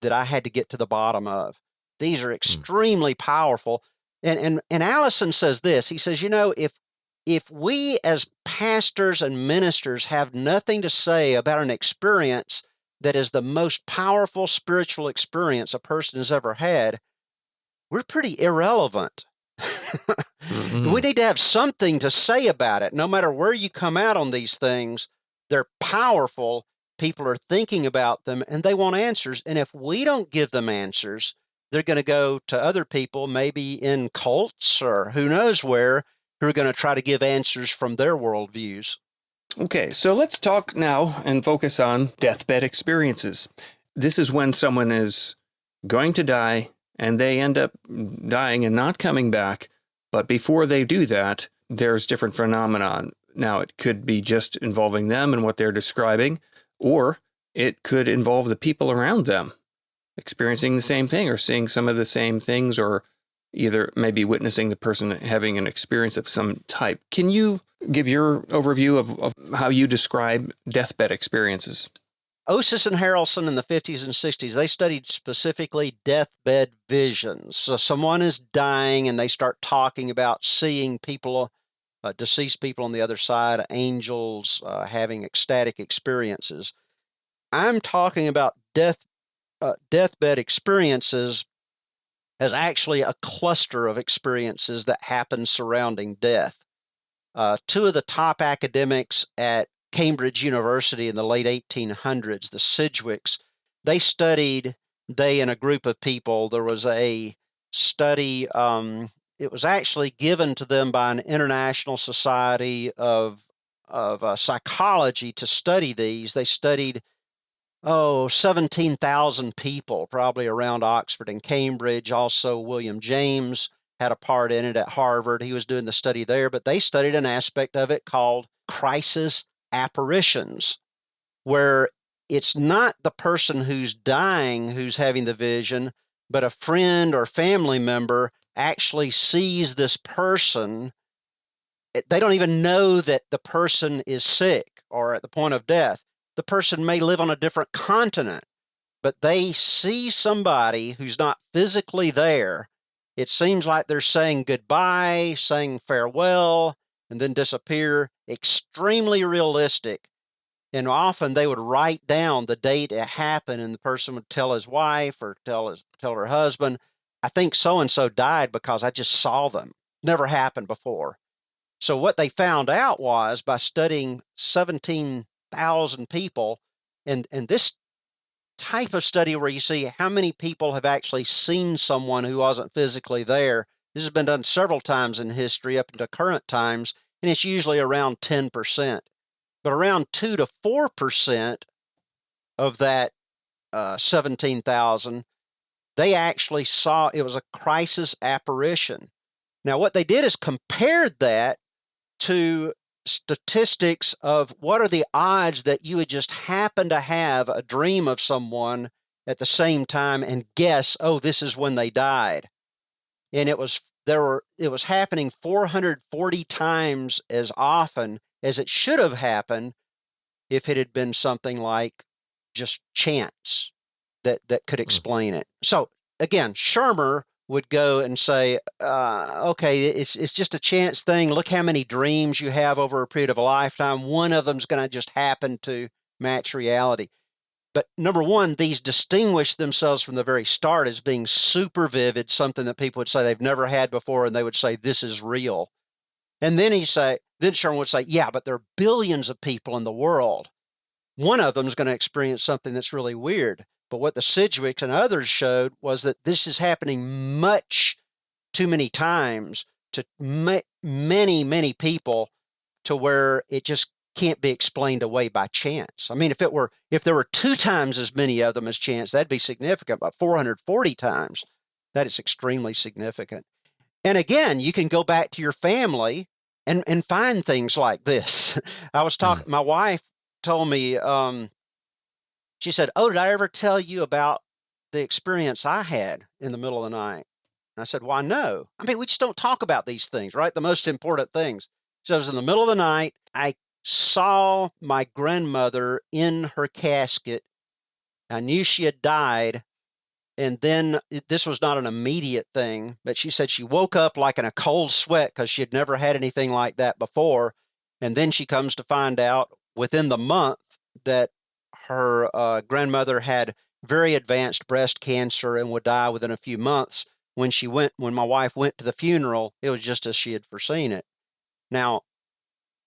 that I had to get to the bottom of. These are extremely powerful. And Allison says this. He says, if we as pastors and ministers have nothing to say about an experience that is the most powerful spiritual experience a person has ever had, we're pretty irrelevant. We need to have something to say about it. No matter where you come out on these things, they're powerful. People are thinking about them and they want answers. And if we don't give them answers, they're going to go to other people, maybe in cults or who knows where, who are going to try to give answers from their worldviews. Okay, so let's talk now and focus on deathbed experiences. This is when someone is going to die and they end up dying and not coming back. But before they do that, there's different phenomenon. Now, it could be just involving them and what they're describing, or it could involve the people around them experiencing the same thing or seeing some of the same things, or either maybe witnessing the person having an experience of some type. Can you give your overview of how you describe deathbed experiences? Osis and Harrelson in the 50s and 60s, they studied specifically deathbed visions. So someone is dying and they start talking about seeing people, deceased people on the other side, angels, having ecstatic experiences. I'm talking about deathbed experiences as actually a cluster of experiences that happen surrounding death. Two of the top academics at Cambridge University in the late 1800s, the Sidgwicks, they and a group of people, there was a study, it was actually given to them by an international society of psychology to study these. They studied 17,000 people, probably around Oxford and Cambridge. Also, William James had a part in it at Harvard. He was doing the study there, but they studied an aspect of it called crisis apparitions, where it's not the person who's dying who's having the vision, but a friend or family member actually sees this person. They don't even know that the person is sick or at the point of death. The person may live on a different continent, but they see somebody who's not physically there. It seems like they're saying goodbye, saying farewell, and then disappear. Extremely realistic. And often they would write down the date it happened, and the person would tell his wife or tell her husband, I think so-and-so died because I just saw them. Never happened before. So what they found out was, by studying 17,000 people, and this type of study where you see how many people have actually seen someone who wasn't physically there. This has been done several times in history up into current times, and it's usually around 10%. But around 2 to 4% of that 17,000, they actually saw it was a crisis apparition. Now, what they did is compared that to statistics of what are the odds that you would just happen to have a dream of someone at the same time and guess, oh, this is when they died. And it was happening 440 times as often as it should have happened if it had been something like just chance that could explain it. So again, Shermer would go and say, okay, it's just a chance thing. Look how many dreams you have over a period of a lifetime. One of them's going to just happen to match reality. But number one, these distinguish themselves from the very start as being super vivid, something that people would say they've never had before, and they would say, this is real. And then Sherman would say, yeah, but there are billions of people in the world. One of them is going to experience something that's really weird. But what the Sidgwicks and others showed was that this is happening much too many times to many, many people, to where it just can't be explained away by chance. I mean, if there were 2 times as many of them as chance, that'd be significant, but 440 times, That is extremely significant. And again, you can go back to your family and find things like this. I was talking, my wife told me, she said, "Oh, did I ever tell you about the experience I had in the middle of the night?" And I said, "Why, no. I mean, we just don't talk about these things, right? The most important things." So it was in the middle of the night. I saw my grandmother in her casket. I knew she had died. And then this was not an immediate thing, but she said she woke up like in a cold sweat because she had never had anything like that before. And then she comes to find out within the month that her grandmother had very advanced breast cancer and would die within a few months. When my wife went to the funeral, it was just as she had foreseen it. Now,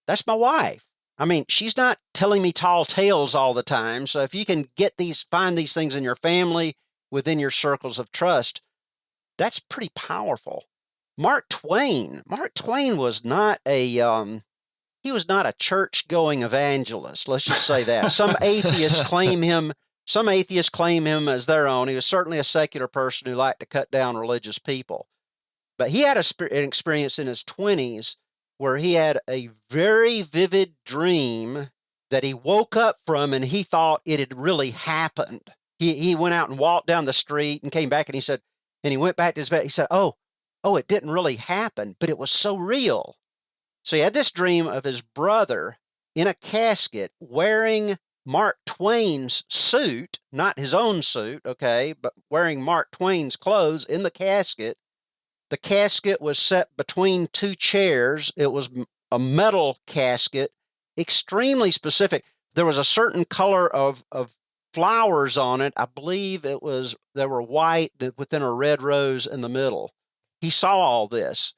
that's my wife. I mean, she's not telling me tall tales all the time. So if you can find these things in your family, within your circles of trust, that's pretty powerful. Mark Twain was not a church-going evangelist. Let's just say that. Some atheists claim him as their own. He was certainly a secular person who liked to cut down religious people. But he had an experience in his 20s where he had a very vivid dream that he woke up from and he thought it had really happened. He went out and walked down the street and came back and he went back to his bed. He said, oh, it didn't really happen, but it was so real. So he had this dream of his brother in a casket wearing Mark Twain's suit, not his own suit, okay, but wearing Mark Twain's clothes in the casket. The casket was set between two chairs. It was a metal casket, extremely specific. There was a certain color of flowers on it. I believe they were white within a red rose in the middle. He saw all this.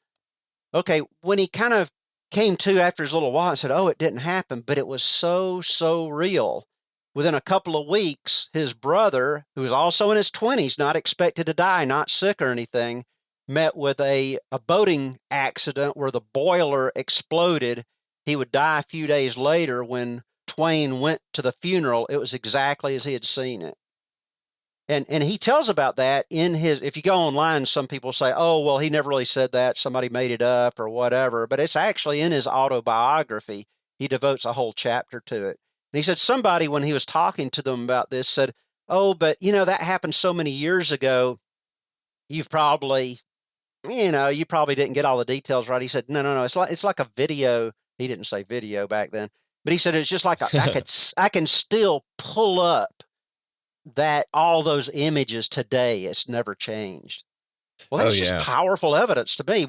Okay, when he kind of came to after his little while and said, "Oh, it didn't happen," but it was so real. Within a couple of weeks, his brother, who was also in his 20s, not expected to die, not sick or anything, met with a boating accident where the boiler exploded. He would die a few days later. When Twain went to the funeral, it was exactly as he had seen it. And he tells about that in if you go online, some people say, "Oh, well, he never really said that. Somebody made it up or whatever." But it's actually in his autobiography. He devotes a whole chapter to it. And he said somebody, when he was talking to them about this, said, "Oh, but that happened so many years ago. You probably didn't get all the details right." He said, No. It's like a video. He didn't say video back then. But he said it's just like I can still pull up all those images today. It's never changed. Well, that's just powerful evidence to me.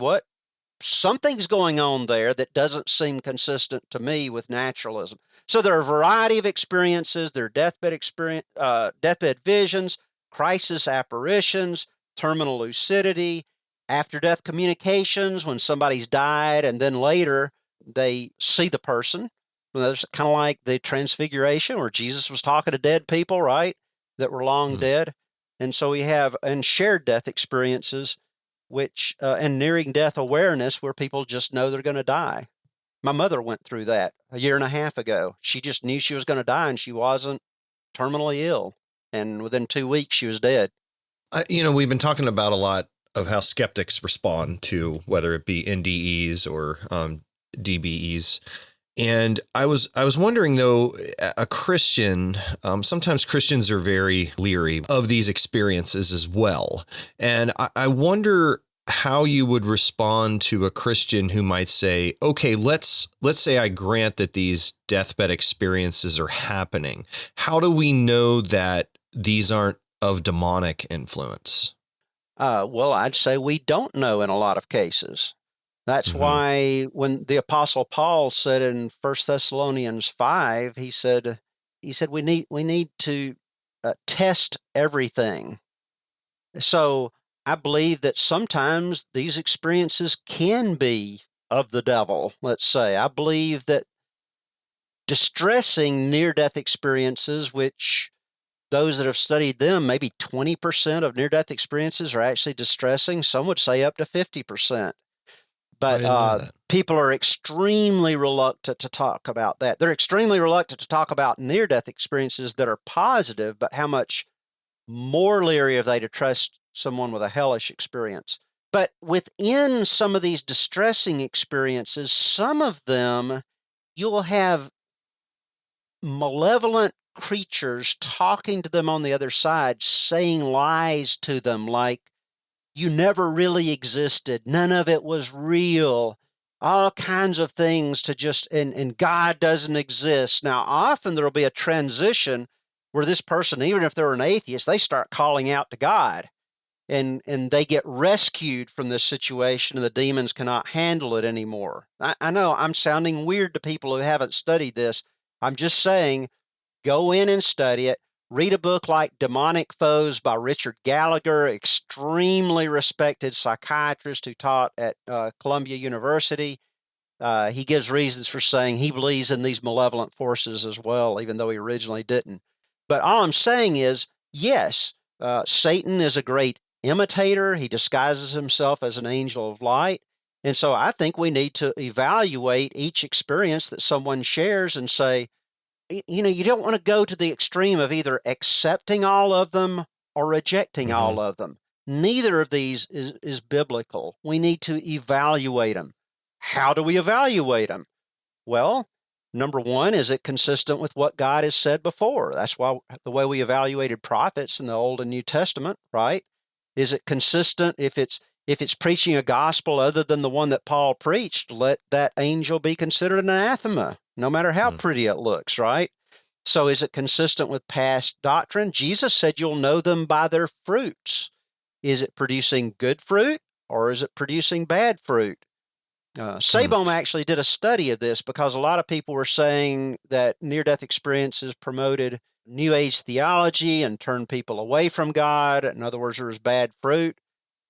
Something's going on there that doesn't seem consistent to me with naturalism. So there are a variety of experiences. There are deathbed visions, crisis apparitions, terminal lucidity, after-death communications when somebody's died and then later they see the person. That's kind of like the Transfiguration where Jesus was talking to dead people, right, that were long dead. And so we have shared death experiences, which and nearing death awareness where people just know they're going to die. My mother went through that a year and a half ago. She just knew she was going to die and she wasn't terminally ill. And within 2 weeks, she was dead. We've been talking about a lot of how skeptics respond to whether it be NDEs or DBEs. And I was wondering, though, a Christian, sometimes Christians are very leery of these experiences as well. And I wonder how you would respond to a Christian who might say, okay, let's say I grant that these deathbed experiences are happening. How do we know that these aren't of demonic influence? Well, I'd say we don't know in a lot of cases. That's why when the Apostle Paul said in 1 Thessalonians 5, he said we need to test everything. So I believe that sometimes these experiences can be of the devil, let's say. I believe that distressing near-death experiences, which those that have studied them, maybe 20% of near-death experiences are actually distressing. Some would say up to 50%. But people are extremely reluctant to talk about that. They're extremely reluctant to talk about near-death experiences that are positive, but how much more leery are they to trust someone with a hellish experience. But within some of these distressing experiences, some of them you'll have malevolent creatures talking to them on the other side, saying lies to them like, you never really existed, none of it was real, all kinds of things to just, and God doesn't exist. Now, often there'll be a transition where this person, even if they're an atheist, they start calling out to God. And they get rescued from this situation, and the demons cannot handle it anymore. I know I'm sounding weird to people who haven't studied this. I'm just saying, go in and study it. Read a book like Demonic Foes by Richard Gallagher, extremely respected psychiatrist who taught at Columbia University. He gives reasons for saying he believes in these malevolent forces as well, even though he originally didn't. But all I'm saying is, yes, Satan is a great imitator. He disguises himself as an angel of light. And so I think we need to evaluate each experience that someone shares and say, you don't want to go to the extreme of either accepting all of them or rejecting all of them. Neither of these is biblical. We need to evaluate them. How do we evaluate them? Well, number one, is it consistent with what God has said before? That's why the way we evaluated prophets in the Old and New Testament, right? Is it consistent? If it's preaching a gospel other than the one that Paul preached, let that angel be considered an anathema, no matter how pretty it looks, right? So is it consistent with past doctrine? Jesus said you'll know them by their fruits. Is it producing good fruit or is it producing bad fruit? Sabom actually did a study of this because a lot of people were saying that near-death experiences promoted New Age theology and turned people away from God. In other words, there was bad fruit.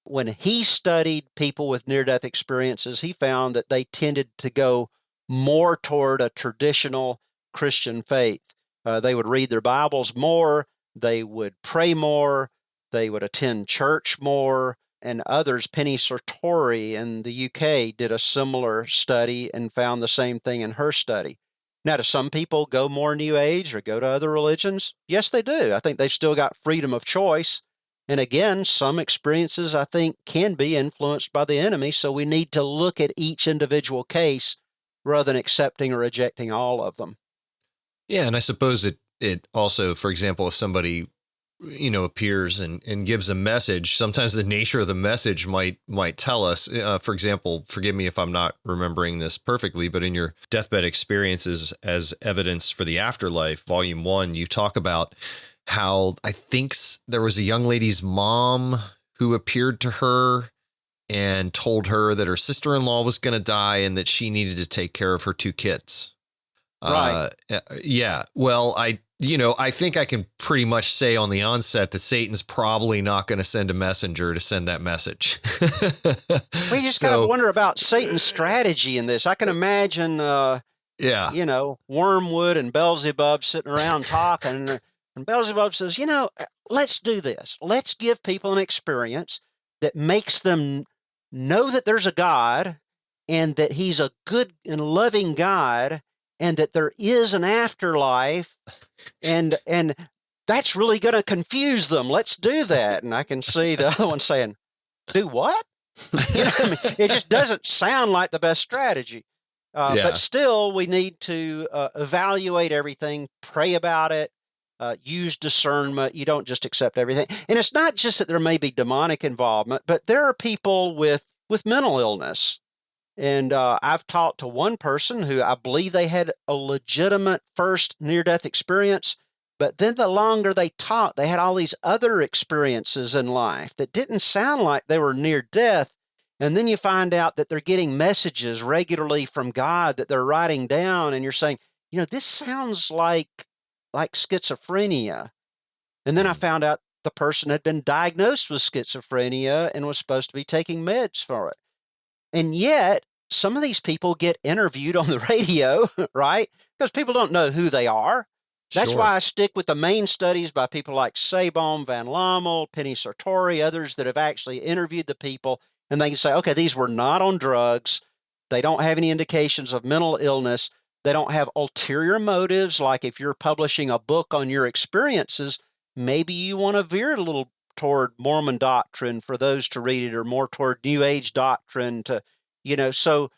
When he studied people with near-death experiences, he found that they tended to go more toward a traditional Christian faith. They would read their Bibles more, they would pray more, they would attend church more, and others. Penny Sartori in the UK did a similar study and found the same thing in her study. Now, do some people go more New Age or go to other religions? Yes, they do. I think they've still got freedom of choice. And again, some experiences, I think, can be influenced by the enemy. So we need to look at each individual case rather than accepting or rejecting all of them. Yeah, and I suppose it also, for example, if somebody appears and gives a message, sometimes the nature of the message might tell us, for example, forgive me if I'm not remembering this perfectly, but in your Deathbed Experiences as Evidence for the Afterlife, Volume 1, you talk about how I think there was a young lady's mom who appeared to her and told her that her sister-in-law was going to die and that she needed to take care of her two kids. Right. Yeah. Well, I think I can pretty much say on the onset that Satan's probably not going to send a messenger to send that message. We just kind of wonder about Satan's strategy in this. I can imagine, Wormwood and Beelzebub sitting around talking, and Beelzebub says, let's do this. Let's give people an experience that makes them know that there's a God and that he's a good and loving God, and that there is an afterlife, and that's really going to confuse them. Let's do that. And I can see the other one saying, do what? It just doesn't sound like the best strategy. But still, we need to evaluate everything, pray about it, use discernment. You don't just accept everything. And it's not just that there may be demonic involvement, but there are people with mental illness. And I've talked to one person who I believe they had a legitimate first near-death experience, but then the longer they talked, they had all these other experiences in life that didn't sound like they were near death. And then you find out that they're getting messages regularly from God that they're writing down, and you're saying, this sounds like schizophrenia. And then I found out the person had been diagnosed with schizophrenia and was supposed to be taking meds for it. And yet, some of these people get interviewed on the radio, right? Because people don't know who they are. That's why I stick with the main studies by people like Sabom, Van Lommel, Penny Sartori, others that have actually interviewed the people. And they can say, okay, these were not on drugs. They don't have any indications of mental illness. They don't have ulterior motives. Like if you're publishing a book on your experiences, maybe you want to veer a little toward Mormon doctrine for those to read it, or more toward New Age doctrine to, so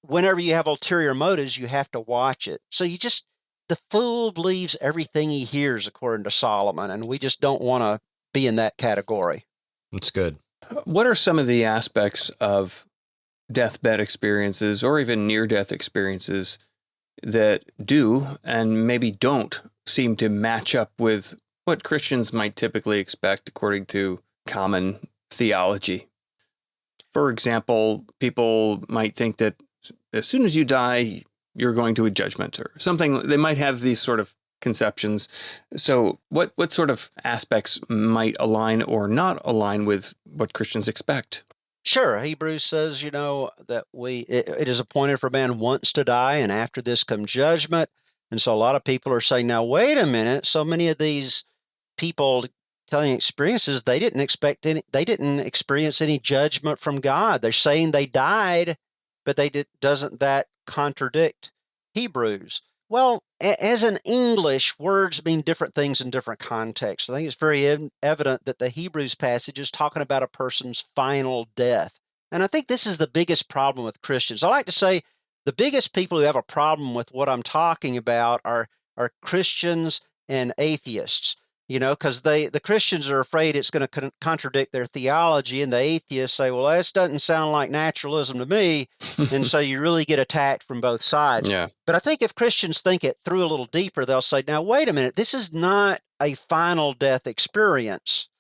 whenever you have ulterior motives, you have to watch it. So the fool believes everything he hears, according to Solomon, and we just don't want to be in that category. That's good. What are some of the aspects of deathbed experiences or even near-death experiences that do and maybe don't seem to match up with what Christians might typically expect according to common theology? For example, people might think that as soon as you die, you're going to a judgment or something. They might have these sort of conceptions. So what sort of aspects might align or not align with what Christians expect? Sure. Hebrews says, that it is appointed for man once to die, and after this comes judgment. And so a lot of people are saying, now, wait a minute. So many of these people telling experiences, they didn't experience any judgment from God. They're saying they died, but doesn't that contradict Hebrews? Well, as in English, words mean different things in different contexts. I think it's very evident that the Hebrews passage is talking about a person's final death. And I think this is the biggest problem with Christians. I like to say the biggest people who have a problem with what I'm talking about are Christians and atheists. Because the Christians are afraid it's going to contradict their theology, and the atheists say, well, this doesn't sound like naturalism to me. And so you really get attacked from both sides. Yeah. But I think if Christians think it through a little deeper, they'll say, now, wait a minute, this is not a final death experience.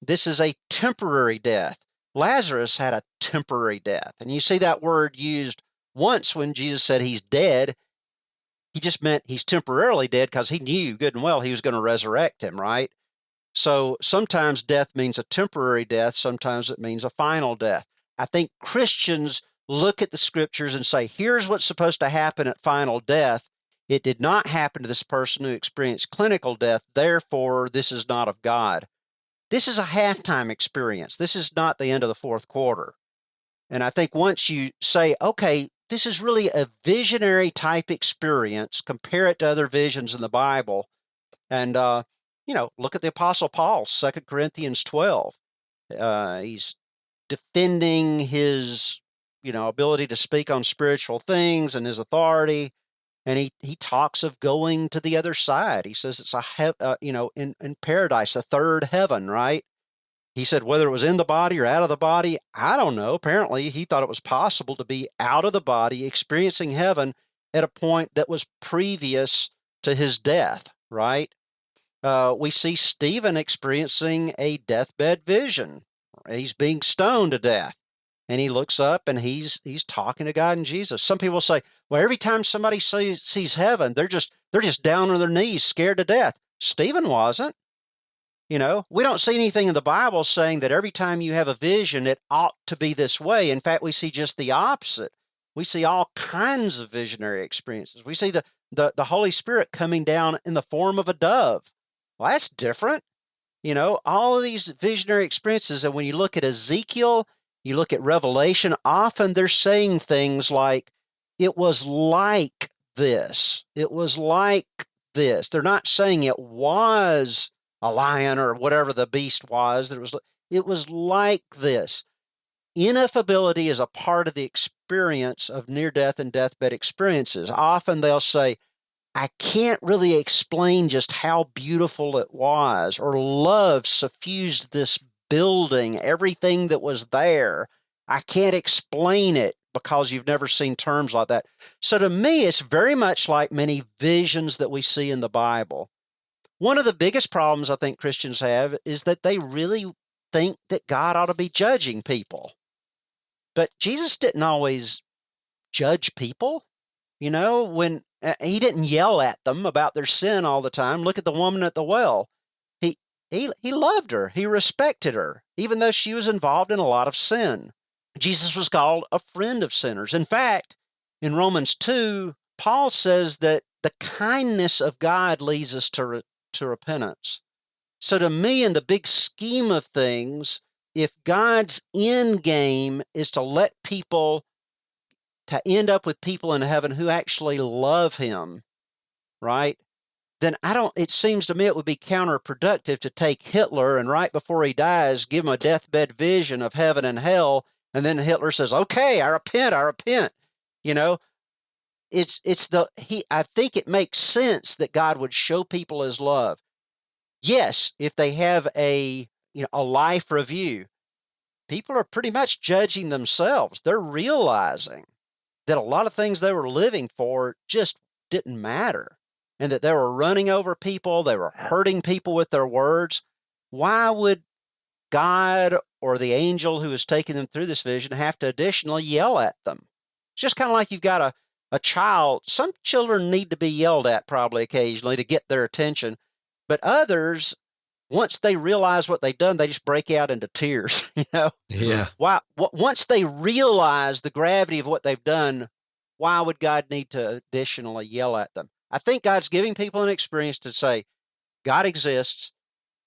This is a temporary death. Lazarus had a temporary death. And you see that word used once when Jesus said he's dead. He just meant he's temporarily dead because he knew good and well he was going to resurrect him, right? So sometimes death means a temporary death. Sometimes it means a final death. I think Christians look at the scriptures and say, here's what's supposed to happen at final death. It did not happen to this person who experienced clinical death. Therefore, this is not of God. This is a halftime experience. This is not the end of the fourth quarter. And I think once you say, okay, this is really a visionary type experience, compare it to other visions in the Bible, and, look at the Apostle Paul, 2 Corinthians 12. He's defending his, ability to speak on spiritual things and his authority. And he talks of going to the other side. He says it's in paradise, a third heaven, right? He said whether it was in the body or out of the body, I don't know. Apparently, he thought it was possible to be out of the body, experiencing heaven at a point that was previous to his death, right? We see Stephen experiencing a deathbed vision. He's being stoned to death. And he looks up and he's talking to God and Jesus. Some people say, well, every time somebody sees heaven, they're just down on their knees, scared to death. Stephen wasn't. We don't see anything in the Bible saying that every time you have a vision, it ought to be this way. In fact, we see just the opposite. We see all kinds of visionary experiences. We see the Holy Spirit coming down in the form of a dove. Well, that's different. All of these visionary experiences. And when you look at Ezekiel, you look at Revelation, often they're saying things like, it was like this. It was like this. They're not saying it was a lion or whatever the beast was. It was like this. Ineffability is a part of the experience of near-death and deathbed experiences. Often they'll say, I can't really explain just how beautiful it was, or love suffused this building, everything that was there. I can't explain it because you've never seen terms like that. So to me, it's very much like many visions that we see in the Bible. One of the biggest problems I think Christians have is that they really think that God ought to be judging people. But Jesus didn't always judge people. When he didn't yell at them about their sin all the time. Look at the woman at the well. He loved her. He respected her, even though she was involved in a lot of sin. Jesus was called a friend of sinners. In fact, in Romans 2, Paul says that the kindness of God leads us to repentance. So to me, in the big scheme of things, if God's end game is to end up with people in heaven who actually love him, right? then it seems to me it would be counterproductive to take Hitler and right before he dies, give him a deathbed vision of heaven and hell. And then Hitler says, okay, I repent, I repent. You know, I think it makes sense that God would show people his love. Yes, if they have a life review, people are pretty much judging themselves. They're realizing that a lot of things they were living for just didn't matter, and that they were running over people, they were hurting people with their words. Why would God or the angel who is taking them through this vision have to additionally yell at them? It's just kind of like you've got a child. Some children need to be yelled at probably occasionally to get their attention, but others, once they realize what they've done, they just break out into tears, Yeah. Once they realize the gravity of what they've done, why would God need to additionally yell at them? I think God's giving people an experience to say, God exists.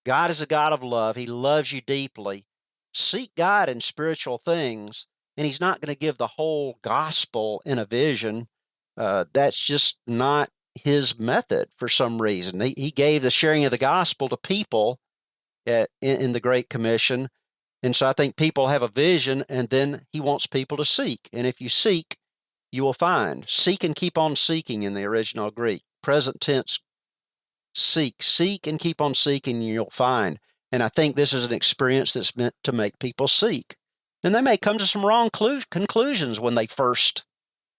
God is a God of love. He loves you deeply. Seek God in spiritual things, and he's not going to give the whole gospel in a vision. That's just not his method for some reason. He gave the sharing of the gospel to people in the Great Commission. And so I think people have a vision, and then he wants people to seek. And if you seek, you will find. Seek and keep on seeking in the original Greek. Present tense, seek and keep on seeking, and you'll find. And I think this is an experience that's meant to make people seek. And they may come to some wrong conclusions when they first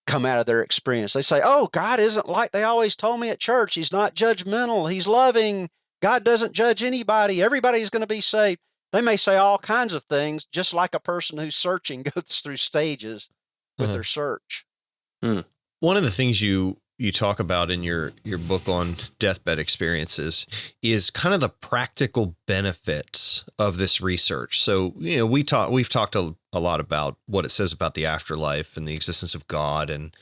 come out of their experience. They say, oh, God isn't like they always told me at church. He's not judgmental. He's loving. God doesn't judge anybody. Everybody's going to be saved. They may say all kinds of things, just like a person who's searching goes through stages with their search. One of the things you talk about in your book on deathbed experiences is kind of the practical benefits of this research. So, we've talked a lot about what it says about the afterlife and the existence of God, and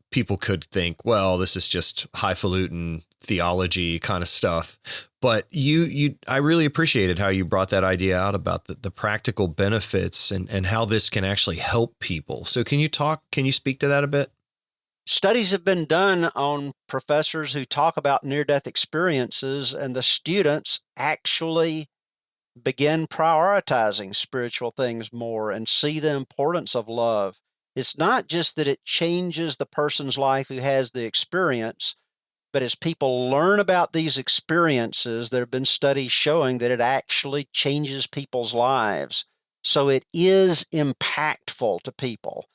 people could think, well, this is just highfalutin theology kind of stuff. But I really appreciated how you brought that idea out about the practical benefits and how this can actually help people. So can you speak to that a bit? Studies have been done on professors who talk about near-death experiences, and the students actually begin prioritizing spiritual things more and see the importance of love. It's not just that it changes the person's life who has the experience, but as people learn about these experiences, there have been studies showing that it actually changes people's lives. So it is impactful to people.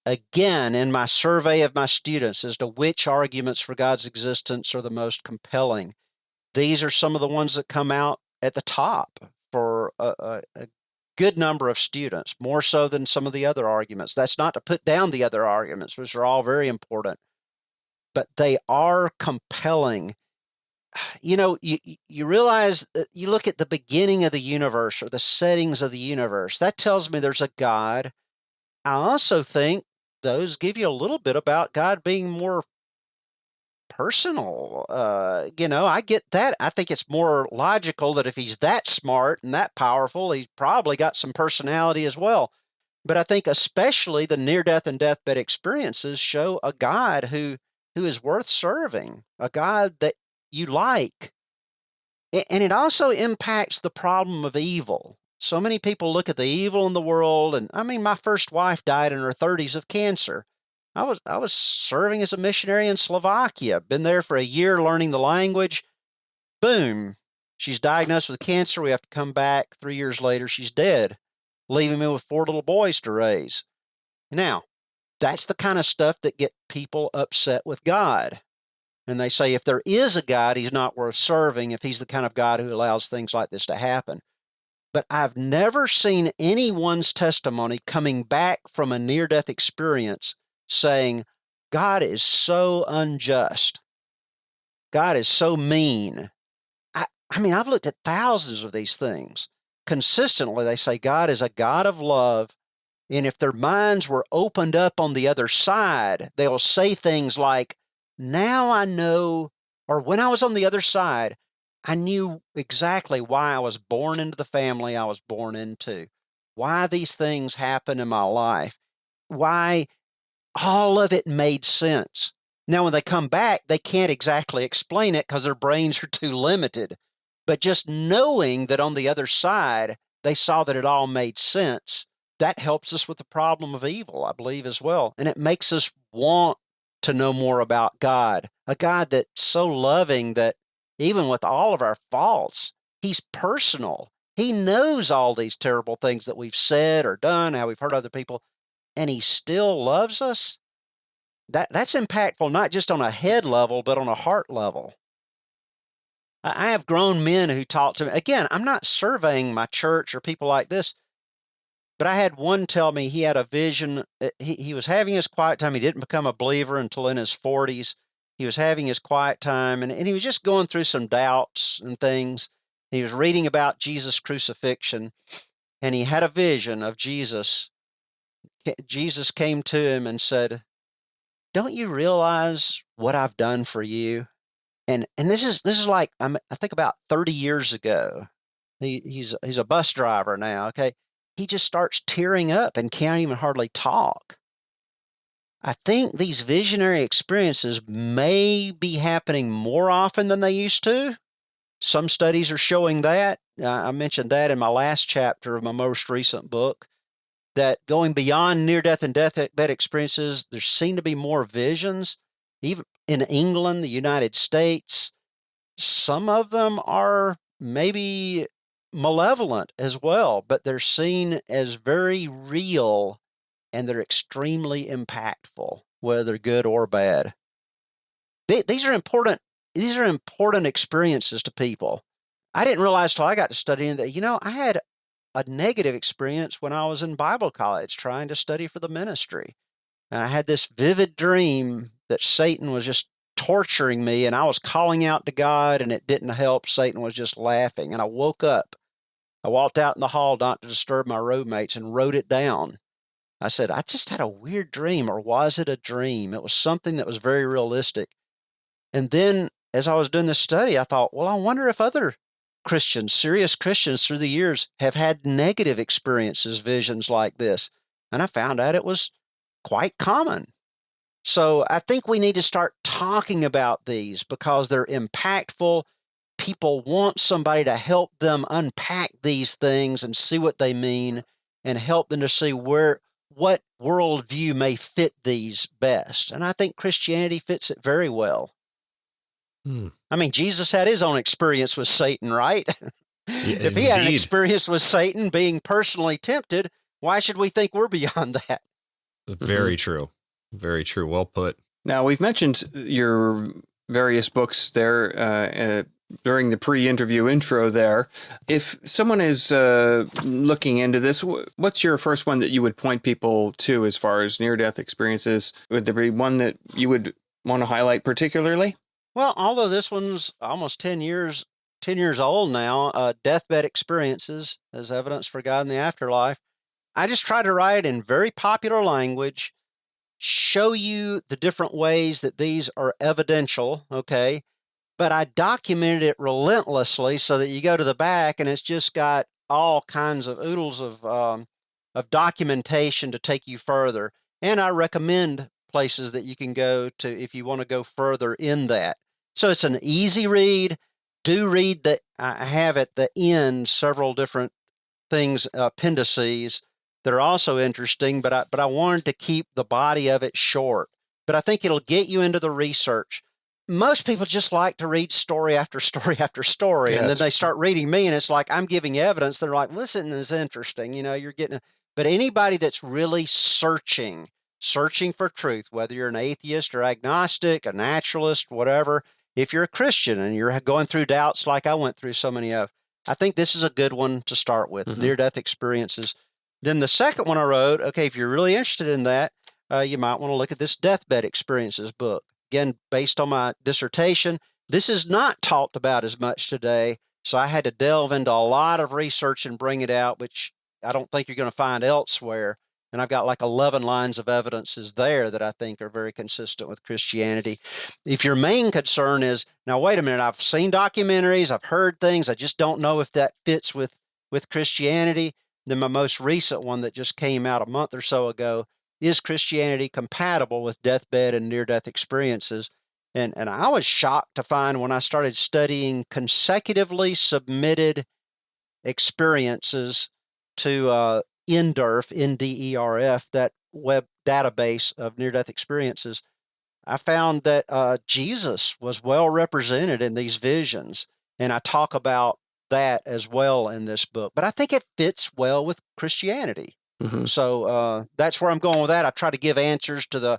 Again, in my survey of my students as to which arguments for God's existence are the most compelling, these are some of the ones that come out at the top for a good number of students, more so than some of the other arguments. That's not to put down the other arguments, which are all very important, but they are compelling. You realize that you look at the beginning of the universe or the settings of the universe, that tells me there's a God. I also think those give you a little bit about God being more personal. I get that. I think it's more logical that if he's that smart and that powerful, he's probably got some personality as well. But I think especially the near-death and deathbed experiences show a God who is worth serving, a God that you like. And it also impacts the problem of evil. So many people look at the evil in the world, and I mean, my first wife died in her 30s of cancer. I was serving as a missionary in Slovakia, been there for a year learning the language. Boom, she's diagnosed with cancer. We have to come back. 3 years later, she's dead, leaving me with 4 little boys to raise. Now, that's the kind of stuff that get people upset with God. And they say, if there is a God, he's not worth serving if he's the kind of God who allows things like this to happen. But I've never seen anyone's testimony coming back from a near-death experience saying, God is so unjust. God is so mean. I mean, I've looked at thousands of these things. Consistently, they say God is a God of love. And if their minds were opened up on the other side, they'll say things like, now I know, or when I was on the other side, I knew exactly why I was born into the family I was born into, why these things happen in my life, why all of it made sense. Now, when they come back, they can't exactly explain it because their brains are too limited. But just knowing that on the other side, they saw that it all made sense, that helps us with the problem of evil, I believe, as well. And it makes us want to know more about God, a God that's so loving that even with all of our faults, he's personal. He knows all these terrible things that we've said or done, how we've hurt other people, and he still loves us. That's impactful, not just on a head level, but on a heart level. I have grown men who talk to me. Again, I'm not surveying my church or people like this, but I had one tell me he had a vision. He was having his quiet time. He didn't become a believer until in his 40s. He was having his quiet time, and he was just going through some doubts and things. He was reading about Jesus' crucifixion, and he had a vision of Jesus. Jesus came to him and said, "Don't you realize what I've done for you?" And this is like I think about 30 years ago. He's a bus driver now. Okay, he just starts tearing up and can't even hardly talk. I think these visionary experiences may be happening more often than they used to. Some studies are showing that. I mentioned that in my last chapter of my most recent book, that going beyond near-death and deathbed experiences, there seem to be more visions. Even in England, the United States, some of them are maybe malevolent as well, but they're seen as very real and they're extremely impactful, whether good or bad. These are important. These are important experiences to people. I didn't realize till I got to studying that, I had a negative experience when I was in Bible college trying to study for the ministry. And I had this vivid dream that Satan was just torturing me and I was calling out to God and it didn't help. Satan was just laughing. And I woke up. I walked out in the hall not to disturb my roommates and wrote it down. I said, I just had a weird dream, or was it a dream? It was something that was very realistic. And then as I was doing this study, I thought, well, I wonder if other Christians, serious Christians through the years, have had negative experiences, visions like this. And I found out it was quite common. So I think we need to start talking about these because they're impactful. People want somebody to help them unpack these things and see what they mean and help them to see what worldview may fit these best. And I think Christianity fits it very well. I mean, Jesus had his own experience with Satan, right? If he had an experience with Satan being personally tempted, why should we think we're beyond that? Very true. Very true. Well put. Now, we've mentioned your various books there during the pre-interview intro there. If someone is looking into this, what's your first one that you would point people to as far as near-death experiences? Would there be one that you would want to highlight particularly? Well, although this one's almost 10 years old now, Deathbed Experiences as Evidence for God in the Afterlife, I just try to write in very popular language, show you the different ways that these are evidential, okay? But I documented it relentlessly so that you go to the back and it's just got all kinds of oodles of documentation to take you further. And I recommend places that you can go to if you want to go further in that. So it's an easy read. Do read that. I have at the end several different things, appendices that are also interesting, but I wanted to keep the body of it short. But I think it'll get you into the research. Most people just like to read story after story after story, and then they start reading me, and it's like I'm giving evidence. They're like, listen, this is interesting. You're getting. But anybody that's really searching for truth, whether you're an atheist or agnostic, a naturalist, whatever, if you're a Christian and you're going through doubts like I went through so many of, I think this is a good one to start with, near-death experiences. Then the second one I wrote, okay, if you're really interested in that, you might want to look at this Deathbed Experiences book. Again, based on my dissertation, this is not talked about as much today, so I had to delve into a lot of research and bring it out, which I don't think you're going to find elsewhere. And I've got like 11 lines of evidences there that I think are very consistent with Christianity. If your main concern is, now, wait a minute, I've seen documentaries, I've heard things, I just don't know if that fits with Christianity, then my most recent one that just came out a month or so ago is Christianity compatible with deathbed and near-death experiences? And I was shocked to find when I started studying consecutively submitted experiences to NDERF, NDERF, that web database of near-death experiences, I found that Jesus was well represented in these visions, and I talk about that as well in this book. But I think it fits well with Christianity. Mhm. So that's where I'm going with that. I try to give answers to the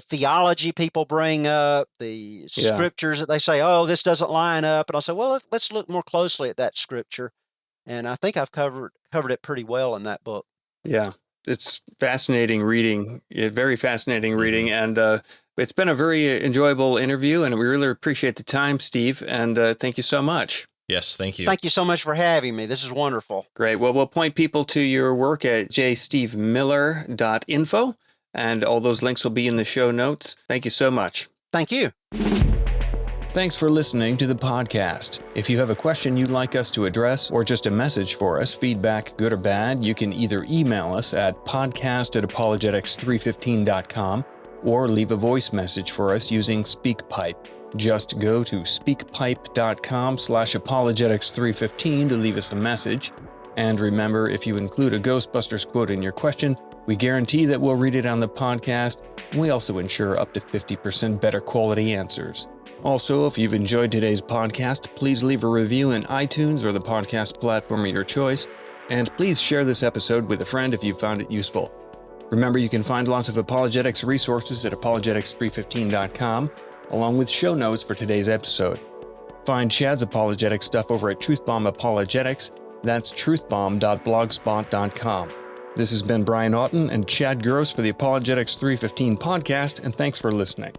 theology people bring up, the Yeah. scriptures that they say, oh, this doesn't line up. And I'll say, well, let's look more closely at that scripture. And I think I've covered it pretty well in that book. Yeah, it's fascinating reading, very fascinating reading, and it's been a very enjoyable interview, and we really appreciate the time, Steve, and thank you so much. Yes, thank you. Thank you so much for having me. This is wonderful. Great. Well, we'll point people to your work at jstevemiller.info, and all those links will be in the show notes. Thank you so much. Thank you. Thanks for listening to the podcast. If you have a question you'd like us to address or just a message for us, feedback, good or bad, you can either email us at podcast@apologetics315.com or leave a voice message for us using SpeakPipe. Just go to speakpipe.com/apologetics315 to leave us a message. And remember, if you include a Ghostbusters quote in your question, we guarantee that we'll read it on the podcast, and we also ensure up to 50% better quality answers. Also, if you've enjoyed today's podcast, please leave a review in iTunes or the podcast platform of your choice, and please share this episode with a friend if you found it useful. Remember, you can find lots of apologetics resources at apologetics315.com, along with show notes for today's episode. Find Chad's apologetic stuff over at Truthbomb Apologetics. That's truthbomb.blogspot.com. This has been Brian Auten and Chad Gross for the Apologetics 315 podcast, and thanks for listening.